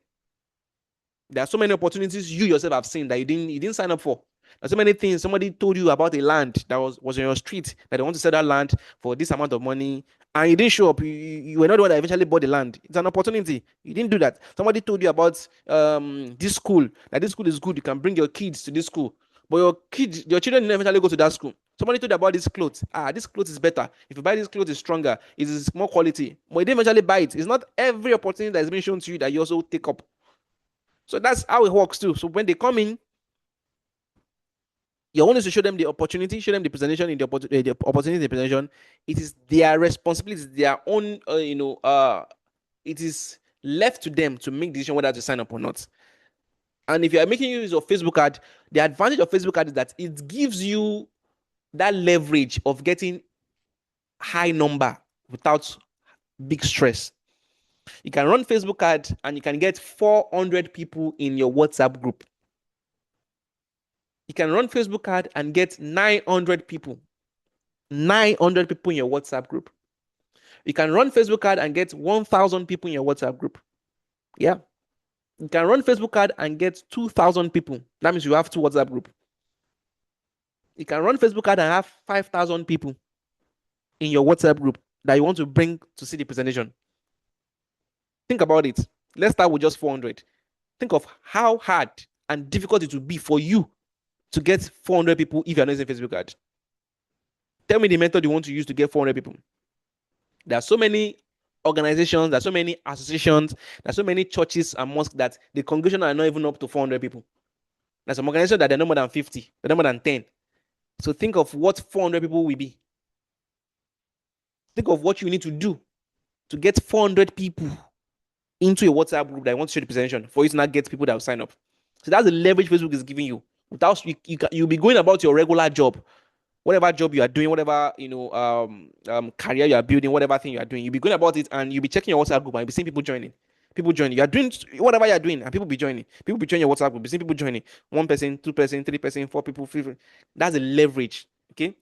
There are so many opportunities you yourself have seen that you didn't sign up for. There's so many things. Somebody told you about a land that was on your street that they want to sell that land for this amount of money, and you didn't show up. You were not the one that eventually bought the land. It's an opportunity. You didn't do that. Somebody told you about this school, that this school is good. You can bring your kids to this school, but your children didn't eventually go to that school. Somebody told you about this clothes. This clothes is better. If you buy this clothes, it's stronger. It is more quality. But you didn't eventually buy it. It's not every opportunity that is being shown to you that you also take up. So that's how it works too. So when they come in, your own is to show them the opportunity, show them the presentation in the opportunity in the presentation. It is their responsibility, their own, it is left to them to make the decision whether to sign up or not. And if you are making use of Facebook ad, the advantage of Facebook ad is that it gives you that leverage of getting high number without big stress. You can run Facebook ad and you can get 400 people in your WhatsApp group. You can run Facebook ad and get 900 people. 900 people in your WhatsApp group. You can run Facebook ad and get 1,000 people in your WhatsApp group. Yeah. You can run Facebook ad and get 2,000 people. That means you have two WhatsApp group. You can run Facebook ad and have 5,000 people in your WhatsApp group that you want to bring to see the presentation. Think about it. Let's start with just 400. Think of how hard and difficult it will be for you to get 400 people if you're not using Facebook ad. Tell me the method you want to use to get 400 people. There are so many organizations, there are so many associations, there are so many churches and mosques that the congregation are not even up to 400 people. There's some organizations that they're no more than 50, they're no more than 10. So think of what 400 people will be. Think of what you need to do to get 400 people into your WhatsApp group that want to show the presentation for you to not get people that will sign up. So that's the leverage Facebook is giving you. Without you'll be going about your regular job, whatever job you are doing, whatever career you are building, whatever thing you are doing, you'll be going about it and you'll be checking your WhatsApp group and you'll be seeing people joining. People joining. You are doing whatever you are doing, and people be joining. People be joining your WhatsApp group. Be seeing people joining. 1 person, 2 person, 3 person, 4 people, 5 people. That's a leverage. Okay.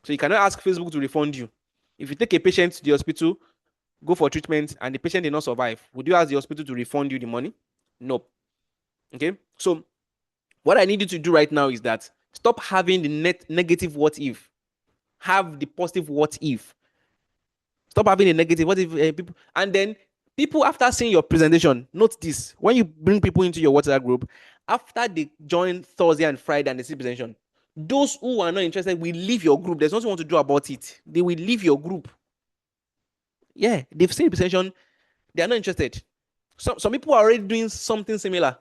So you cannot ask Facebook to refund you. If you take a patient to the hospital, go for treatment, and the patient did not survive, would you ask the hospital to refund you the money? No. Okay. So what I need you to do right now is that stop having the negative what if. Have the positive what if. Stop having a negative what if people, and then people after seeing your presentation, note this: when you bring people into your WhatsApp group, after they join Thursday and Friday and they see presentation, those who are not interested will leave your group. There's nothing you want to do about it. They will leave your group. Yeah, they've seen the presentation, they are not interested. Some people are already doing something similar.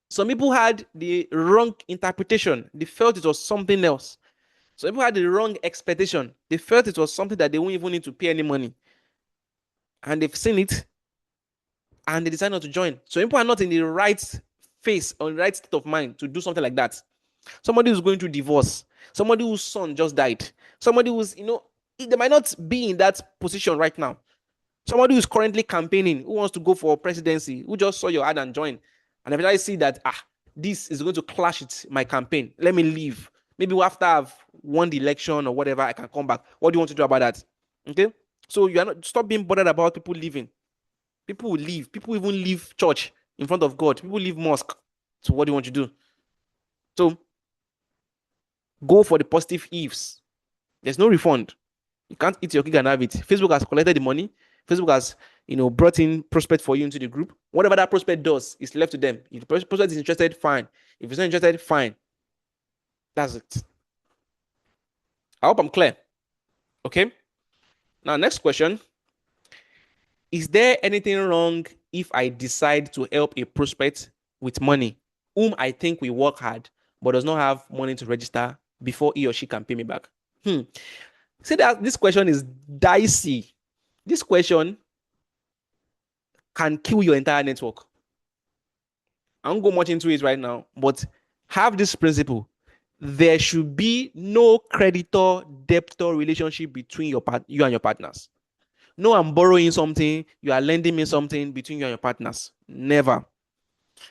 Some people had the wrong interpretation. They felt it was something else. Some people had the wrong expectation. They felt it was something that they won't even need to pay any money. And they've seen it and they decide not to join. So people are not in the right face or the right state of mind to do something like that. Somebody who's going through divorce, somebody whose son just died, somebody who's, they might not be in that position right now. Somebody who's currently campaigning, who wants to go for presidency, who just saw your ad and joined, and eventually see that, this is going to clash with my campaign. Let me leave. Maybe after I've won the election or whatever, I can come back. What do you want to do about that? Okay? So you are not, stop being bothered about people leaving. People will leave. People even leave church in front of God. People leave mosque. So what do you want to do? So go for the positive ifs. There's no refund. You can't eat your cake and have it. Facebook has collected the money. Facebook has, brought in prospect for you into the group. Whatever that prospect does is left to them. If the prospect is interested, fine. If it's not interested, fine. That's it. I hope I'm clear. Okay. Now, next question. Is there anything wrong if I decide to help a prospect with money whom I think will work hard but does not have money to register before he or she can pay me back? See that this question is dicey. This question can kill your entire network. I won't go much into it right now, but have this principle. There should be no creditor-debtor relationship between you and your partners. No, I'm borrowing something, you are lending me something between you and your partners. Never.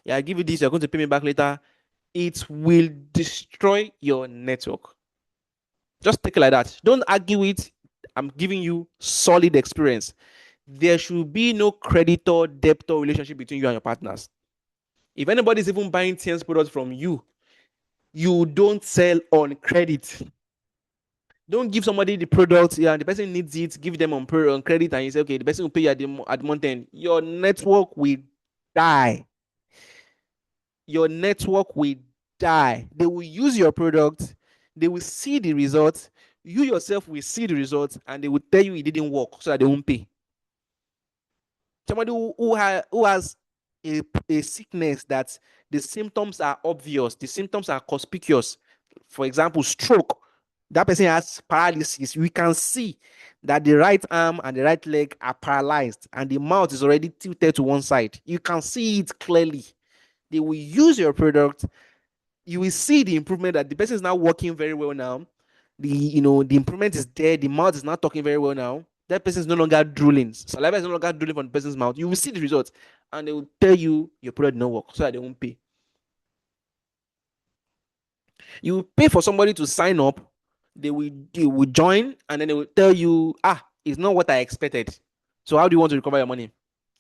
Yeah, I give you this, you're going to pay me back later. It will destroy your network. Just take it like that. Don't argue it. I'm giving you solid experience. There should be no creditor-debtor relationship between you and your partners. If anybody's even buying TN's products from you, you don't sell on credit. Don't give somebody the product, and the person needs it, give them on credit, and you say, okay, the person will pay you at the month end. Your network will die. Your network will die. They will use your product, they will see the results, you yourself will see the results, and they will tell you it didn't work so that they won't pay. Somebody who has a sickness that the symptoms are obvious, the symptoms are conspicuous. For example, stroke. That person has paralysis. We can see that the right arm and the right leg are paralyzed and the mouth is already tilted to one side. You can see it clearly. They will use your product. You will see the improvement that the person is now working very well now. The improvement is there. The mouth is not talking very well now. That person is no longer drooling. Saliva is no longer drooling from the person's mouth. You will see the results and they will tell you your product did not work so that they won't pay. You pay for somebody to sign up, they will join, and then they will tell you, it's not what I expected. So how do you want to recover your money?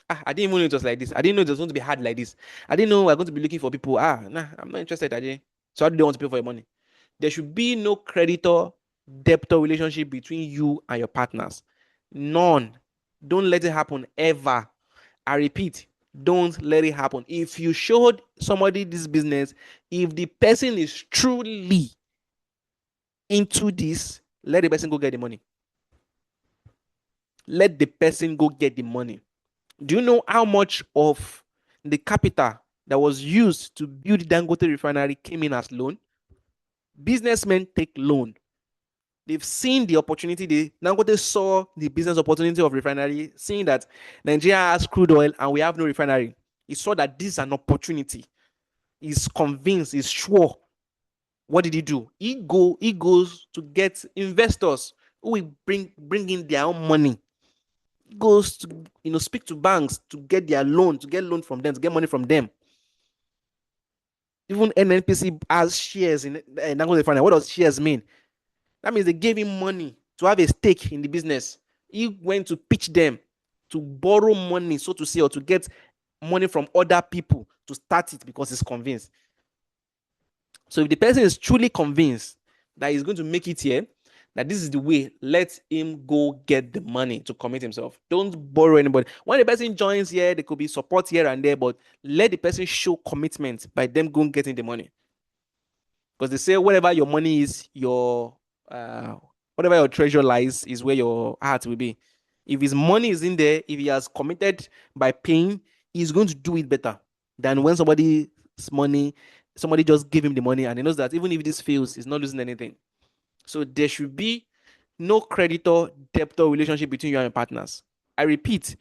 I didn't even know it was like this. I didn't know it was going to be hard like this. I didn't know we're going to be looking for people. Nah, I'm not interested, Ajay. So how do they want to pay for your money? There should be no creditor debtor relationship between you and your partners. None. Don't let it happen ever. I repeat, don't let it happen. If you showed somebody this business, if the person is truly into this, let the person go get the money. Let the person go get the money. Do you know how much of the capital that was used to build Dangote refinery came in as loan? Businessmen take loan. They've seen the opportunity. Dangote saw the business opportunity of refinery, seeing that Nigeria has crude oil and we have no refinery. He saw that this is an opportunity. He's convinced, he's sure. What did he do? He goes to get investors who will bring in their own money. He goes to speak to banks to get their loan, to get loan from them, to get money from them. Even NNPC has shares in Dangote refinery. What does shares mean? That means they gave him money to have a stake in the business. He went to pitch them to borrow money, so to say, or to get money from other people to start it because he's convinced. So if the person is truly convinced that he's going to make it here, that this is the way, let him go get the money to commit himself. Don't borrow anybody. When the person joins here, there could be support here and there, but let the person show commitment by them going getting the money. Because they say whatever your money is, whatever your treasure lies is where your heart will be. If his money is in there, if he has committed by paying, he's going to do it better than when somebody just give him the money and he knows that even if this fails, he's not losing anything. So there should be no creditor debtor relationship between you and your partners. I repeat,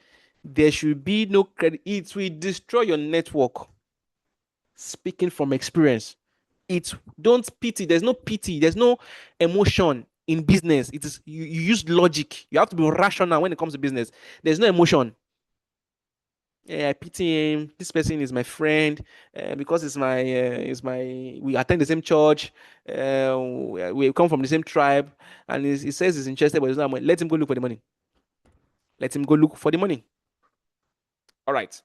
there should be no credit. It will destroy your network. Speaking from experience, don't pity. There's no pity. There's no emotion in business. It is you use logic. You have to be rational when it comes to business. There's no emotion. Yeah, I pity him. This person is my friend because we attend the same church. We come from the same tribe, and he says he's interested, but he's not. Let him go look for the money. Let him go look for the money. All right.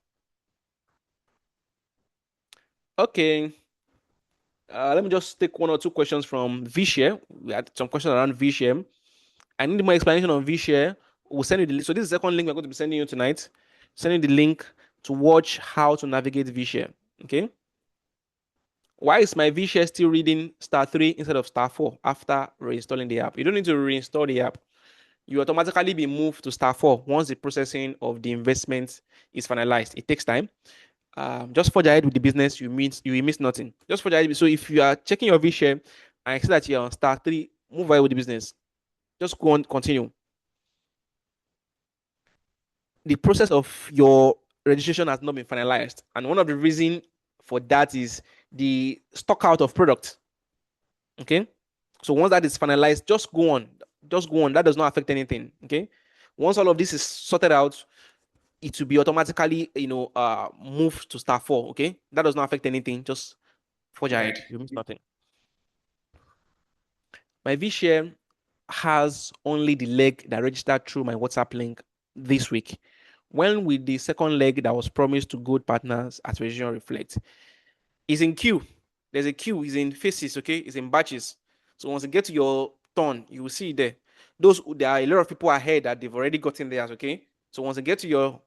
Okay. Let me just take one or two questions from VShare. We had some questions around VShare. I need more explanation on VShare. We'll send you the link. So this is the second link we're going to be sending you tonight. Sending the link to watch how to navigate VShare. Okay. Why is my VShare still reading *3 instead of *4 after reinstalling the app? You don't need to reinstall the app. You automatically be moved to *4 once the processing of the investment is finalized. It takes time. Just forge ahead with the business. You will miss nothing. Just forge ahead. So if you are checking your VShare and I see that you're on *3, move ahead with the business. Just go on, continue. The process of your registration has not been finalized, and one of the reasons for that is the stock out of product. Okay, so once that is finalized, just go on. That does not affect anything. Okay, once all of this is sorted out, it will be automatically moved to *4. Okay, that does not affect anything. Just forge ahead. You miss nothing. My VShare has only the leg that registered through my WhatsApp link this week. When with the second leg that was promised to good partners at Registration Reflect, is in queue. There's a queue. It's in phases. Okay, it's in batches. So once you get to your turn, you will see there. There are a lot of people ahead that they've already gotten theirs. Okay, so once you get to your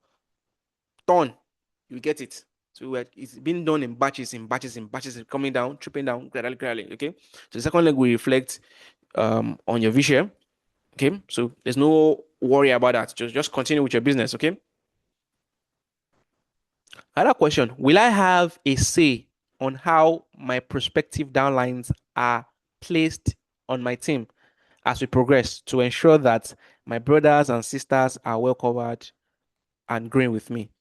turn, you get it. So it's been done in batches, coming down, tripping down gradually. Okay, so the second leg will reflect on your VShare. Okay, so there's no worry about that. Just continue with your business. Okay. Another question: will I have a say on how my prospective downlines are placed on my team as we progress to ensure that my brothers and sisters are well covered and growing with me?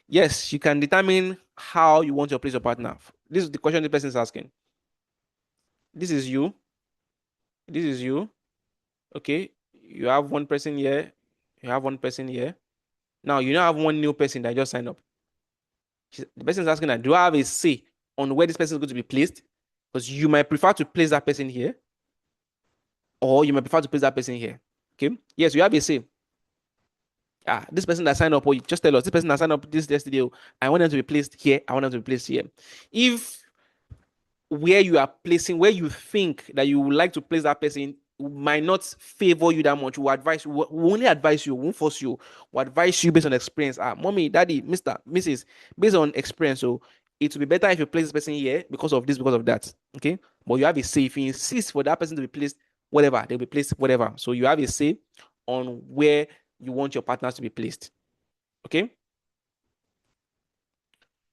Yes, you can determine how you want to place your partner. This is the question the person is asking. This is you. This is you. Okay. You have one person here. You have one person here. Now you now have one new person that just signed up. The person is asking that, do I have a say on where this person is going to be placed? Because you might prefer to place that person here, or you might prefer to place that person here. Okay. Yes, you have a say. This person that signed up, or you just tell us this person that signed up this yesterday, oh, I want them to be placed here. I want them to be placed here. If where you are placing, where you think that you would like to place that person might not favor you that much, we advise you, we only advise you, won't force you, we advise you based on experience. Mommy, daddy, Mr., Mrs., based on experience. So it will be better if you place this person here because of this, because of that. Okay. But you have a say. If you insist for that person to be placed, whatever, they'll be placed, whatever. So you have a say on where you want your partners to be placed. Okay.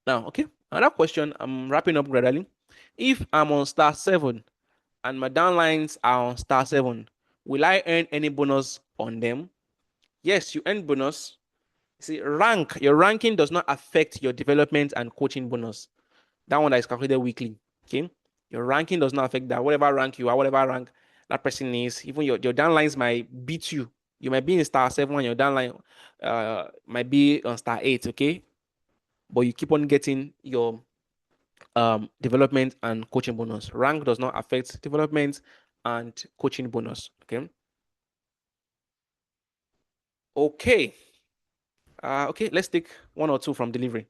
Now, okay. Another question. I'm wrapping up gradually. If I'm on star 7 and my downlines are on star 7, will I earn any bonus on them? Yes, you earn bonus. See, your ranking does not affect your development and coaching bonus. That one that is calculated weekly. Okay. Your ranking does not affect that. Whatever rank you are, whatever rank that person is, even your downlines might beat you. You might be in star 7 and your downline might be on star 8. Okay. But you keep on getting your development and coaching bonus. Rank does not affect development and coaching bonus. Okay. Okay. Okay, let's take one or two from delivery.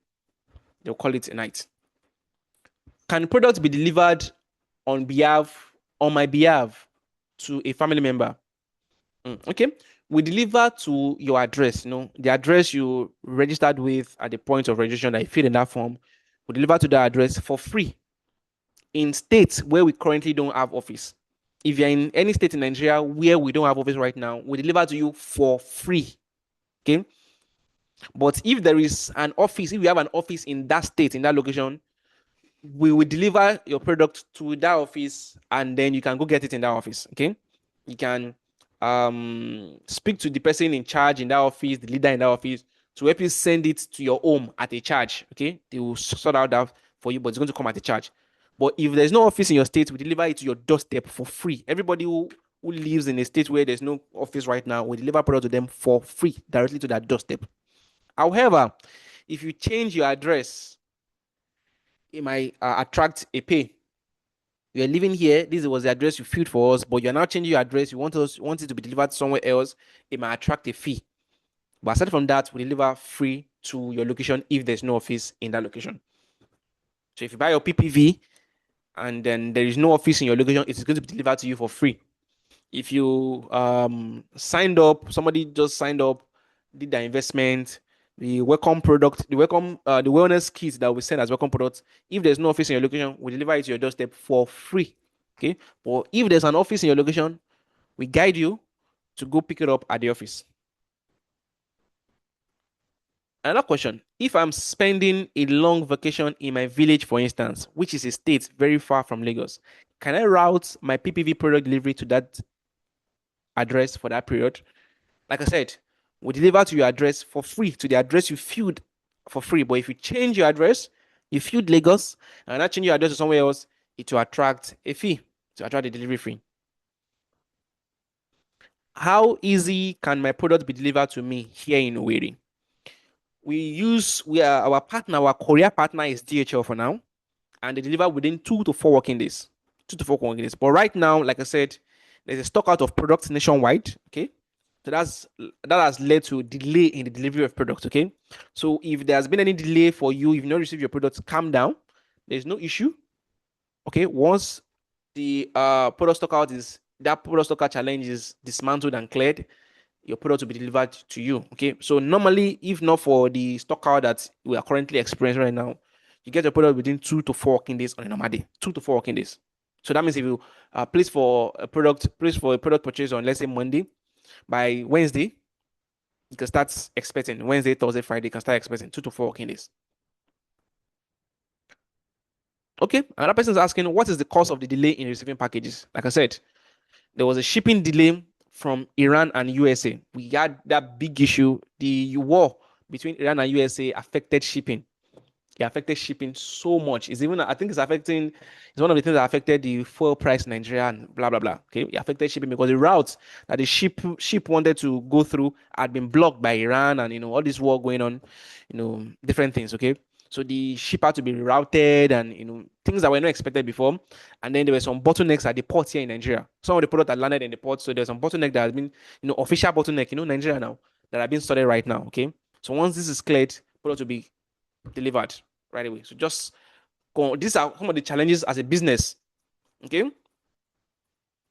They'll call it a night. Can products be delivered on my behalf to a family member? Okay. We deliver to your address, the address you registered with at the point of registration that you fill in that form. We deliver to that address for free in states where we currently don't have office. If you're in any state in Nigeria where we don't have office right now, we deliver to you for free. Okay. But if there is an office, if you have an office in that state, in that location, we will deliver your product to that office and then you can go get it in that office. Okay. You can speak to the person in charge in that office, the leader in that office, to help you send it to your home at a charge. Okay. They will sort out that for you, but it's going to come at a charge. But if there's no office in your state, we deliver it to your doorstep for free. Everybody who lives in a state where there's no office right now, we deliver product to them for free directly to that doorstep. However, if you change your address, it might attract a pay. You're living here, this was the address you filled for us, but you're now changing your address, you want it to be delivered somewhere else, it might attract a fee. But aside from that, we deliver free to your location if there's no office in that location. So if you buy your PPV and then there is no office in your location, it's going to be delivered to you for free. If you signed up, somebody just signed up, did the investment, the welcome product, the wellness kit that we send as welcome product, if there's no office in your location, we deliver it to your doorstep for free. Okay. Or if there's an office in your location, we guide you to go pick it up at the office. Another question. If I'm spending a long vacation in my village, for instance, which is a state very far from Lagos, can I route my PPV product delivery to that address for that period? Like I said, we deliver to your address for free, to the address you filled for free. But if you change your address, you filled Lagos, and not change your address to somewhere else, it will attract a fee, to attract a delivery fee. How easy can my product be delivered to me here in Owerri? Our partner, our courier partner is DHL for now, and they deliver within 2 to 4 working days. 2 to 4 working days. But right now, like I said, there's a stock out of products nationwide. Okay. So that has led to delay in the delivery of products. Okay. So if there has been any delay for you, if you've not received your products, calm down. There's no issue. Okay. Once the product stock out is that product stock out challenge is dismantled and cleared, your product will be delivered to you. Okay. So normally, if not for the stock out that we are currently experiencing right now, you get your product within 2 to 4 working days on a normal day. 2 to 4 working days. So that means if you place for a product purchase on, let's say, Monday, by Wednesday, you can start expecting. Wednesday, Thursday, Friday, you can start expecting 2 to 4 working days. Okay. Another person is asking, what is the cause of the delay in receiving packages? Like I said, there was a shipping delay from Iran and USA. We had that big issue. The war between Iran and USA affected shipping. It affected shipping so much. It's even, I think it's one of the things that affected the fuel price in Nigeria and blah, blah, blah. Okay. It affected shipping because the routes that the ship wanted to go through had been blocked by Iran and, all this war going on, different things. Okay. So the ship had to be rerouted and, things that were not expected before. And then there were some bottlenecks at the port here in Nigeria. Some of the product that landed in the port, so there's some bottleneck that has been, official bottleneck, Nigeria now, that are being studied right now. Okay. So once this is cleared, product will be delivered right away. So just go. These are some of the challenges as a business. Okay.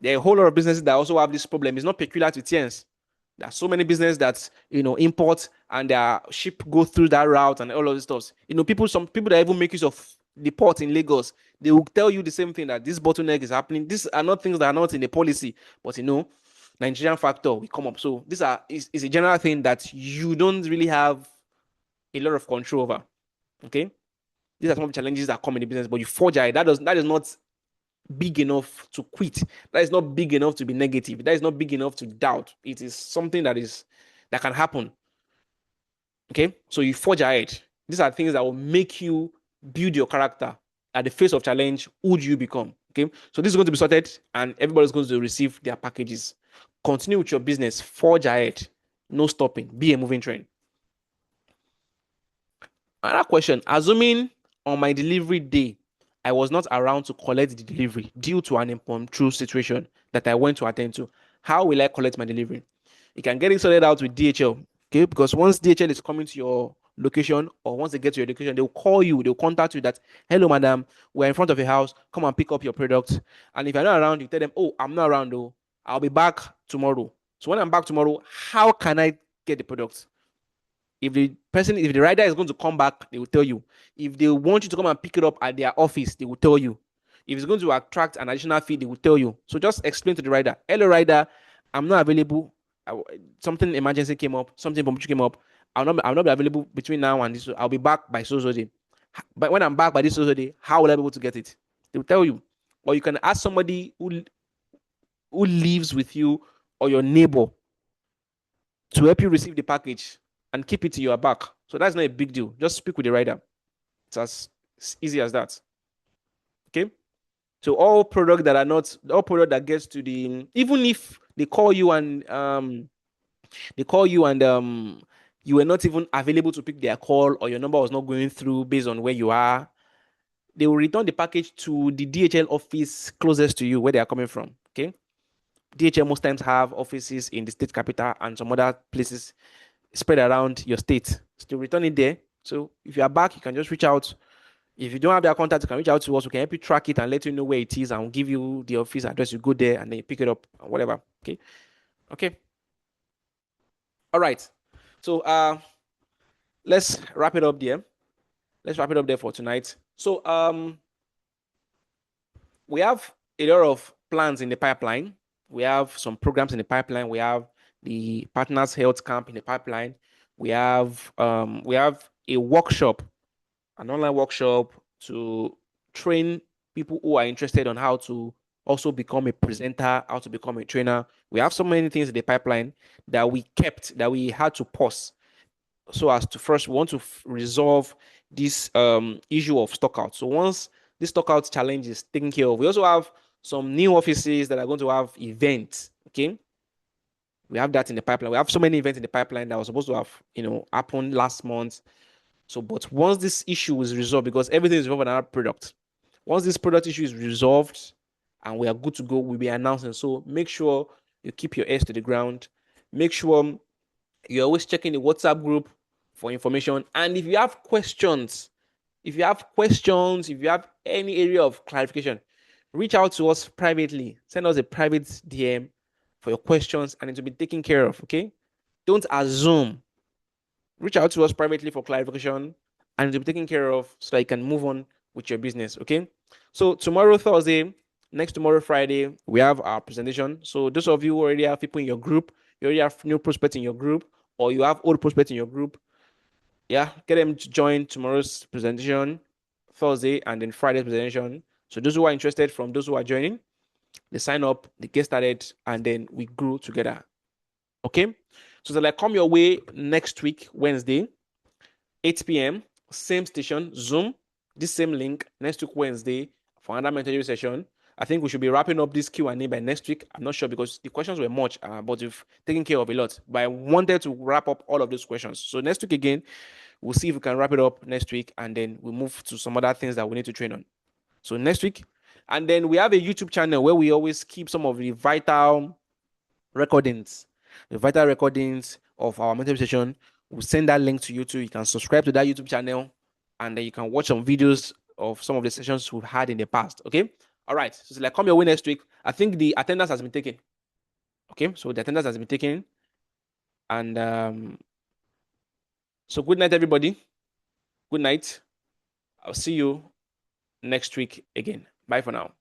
There are a whole lot of businesses that also have this problem. It's not peculiar to TNs. There are so many businesses that import and their ship go through that route and all of this stuff. Some people that even make use of the port in Lagos, they will tell you the same thing, that this bottleneck is happening. These are not things that are not in the policy, but Nigerian factor will come up. So this is a general thing that you don't really have a lot of control over. Okay, these are some of the challenges that come in the business, but you forge ahead. That is not big enough to quit. That is not big enough to be negative. That is not big enough to doubt. It is something that can happen. Okay, so you forge ahead. These are things that will make you build your character. At the face of challenge, who do you become? Okay, so this is going to be sorted, and everybody's going to receive their packages. Continue with your business. Forge ahead. No stopping. Be a moving train. Another question. Assuming on my delivery day, I was not around to collect the delivery due to an impromptu situation that I went to attend to, how will I collect my delivery? You can get it sorted out with DHL. Okay, because once DHL is coming to your location, or once they get to your location, they'll call you, they'll contact you that, hello, madam, we're in front of your house, come and pick up your product. And if you're not around, you tell them, oh, I'm not around though, I'll be back tomorrow. So when I'm back tomorrow, how can I get the product? If the rider is going to come back, they will tell you. If they want you to come and pick it up at their office, they will tell you. If it's going to attract an additional fee, they will tell you. So just explain to the rider, hello, rider, I'm not available. Something emergency came up, something came up. I'll not be available between now and this. I'll be back by so day. But when I'm back by this so day, how will I be able to get it? They will tell you. Or you can ask somebody who lives with you or your neighbor to help you receive the package and keep it to your back. So that's not a big deal. Just speak with the rider. It's as easy as that. Okay. So all product that gets to the, even if they call you and you were not even available to pick their call, or your number was not going through based on where you are, they will return the package to the DHL office closest to you where they are coming from. Okay. DHL most times have offices in the state capital and some other places spread around your state. So return it there. So if you are back, you can just reach out. If you don't have their contact, you can reach out to us. We can help you track it and let you know where it is, and we'll give you the office address. You go there and then you pick it up and whatever. Okay. All right. So let's wrap it up there. Let's wrap it up there for tonight. So we have a lot of plans in the pipeline. We have some programs in the pipeline. We have the Partners Health Camp in the pipeline. We have a workshop, an online workshop to train people who are interested on how to also become a presenter, how to become a trainer. We have so many things in the pipeline that we had to pause, so as to first we want to resolve this issue of stockout. So once this stockout challenge is taken care of, we also have some new offices that are going to have events. Okay, we have that in the pipeline. We have so many events in the pipeline that was supposed to have happened last month. So, but once this issue is resolved, because everything is involved in our product, once this product issue is resolved and we are good to go, we'll be announcing. So make sure you keep your ears to the ground. Make sure you're always checking the WhatsApp group for information. And if you have questions, if you have any area of clarification, reach out to us privately. Send us a private DM for your questions, and it will be taken care of. Okay, don't assume. Reach out to us privately for clarification, and it will be taken care of so that you can move on with your business. Okay, so tomorrow, Thursday, next tomorrow, Friday, we have our presentation. So those of you who already have people in your group, you already have new prospects in your group, or you have old prospects in your group, get them to join tomorrow's presentation, Thursday, and then Friday's presentation. So those who are interested, from those who are joining, they sign up, they get started, and then we grow together. Okay, so they'll come your way next week, Wednesday, 8 p.m., same station, Zoom, this same link, next week, Wednesday, for another mentoring session. I think we should be wrapping up this Q&A by next week. I'm not sure because the questions were much, but we've taken care of a lot. But I wanted to wrap up all of those questions. So next week again, we'll see if we can wrap it up next week, and then we'll move to some other things that we need to train on. So next week. And then we have a YouTube channel where we always keep some of the recordings, vital recordings of our mentoring session. We'll send that link to you too. You can subscribe to that YouTube channel and then you can watch some videos of some of the sessions we've had in the past. Okay. All right. So it's like come your way next week. I think the attendance has been taken. Okay. So the attendance has been taken. And so good night, everybody. Good night. I'll see you next week again. Bye for now.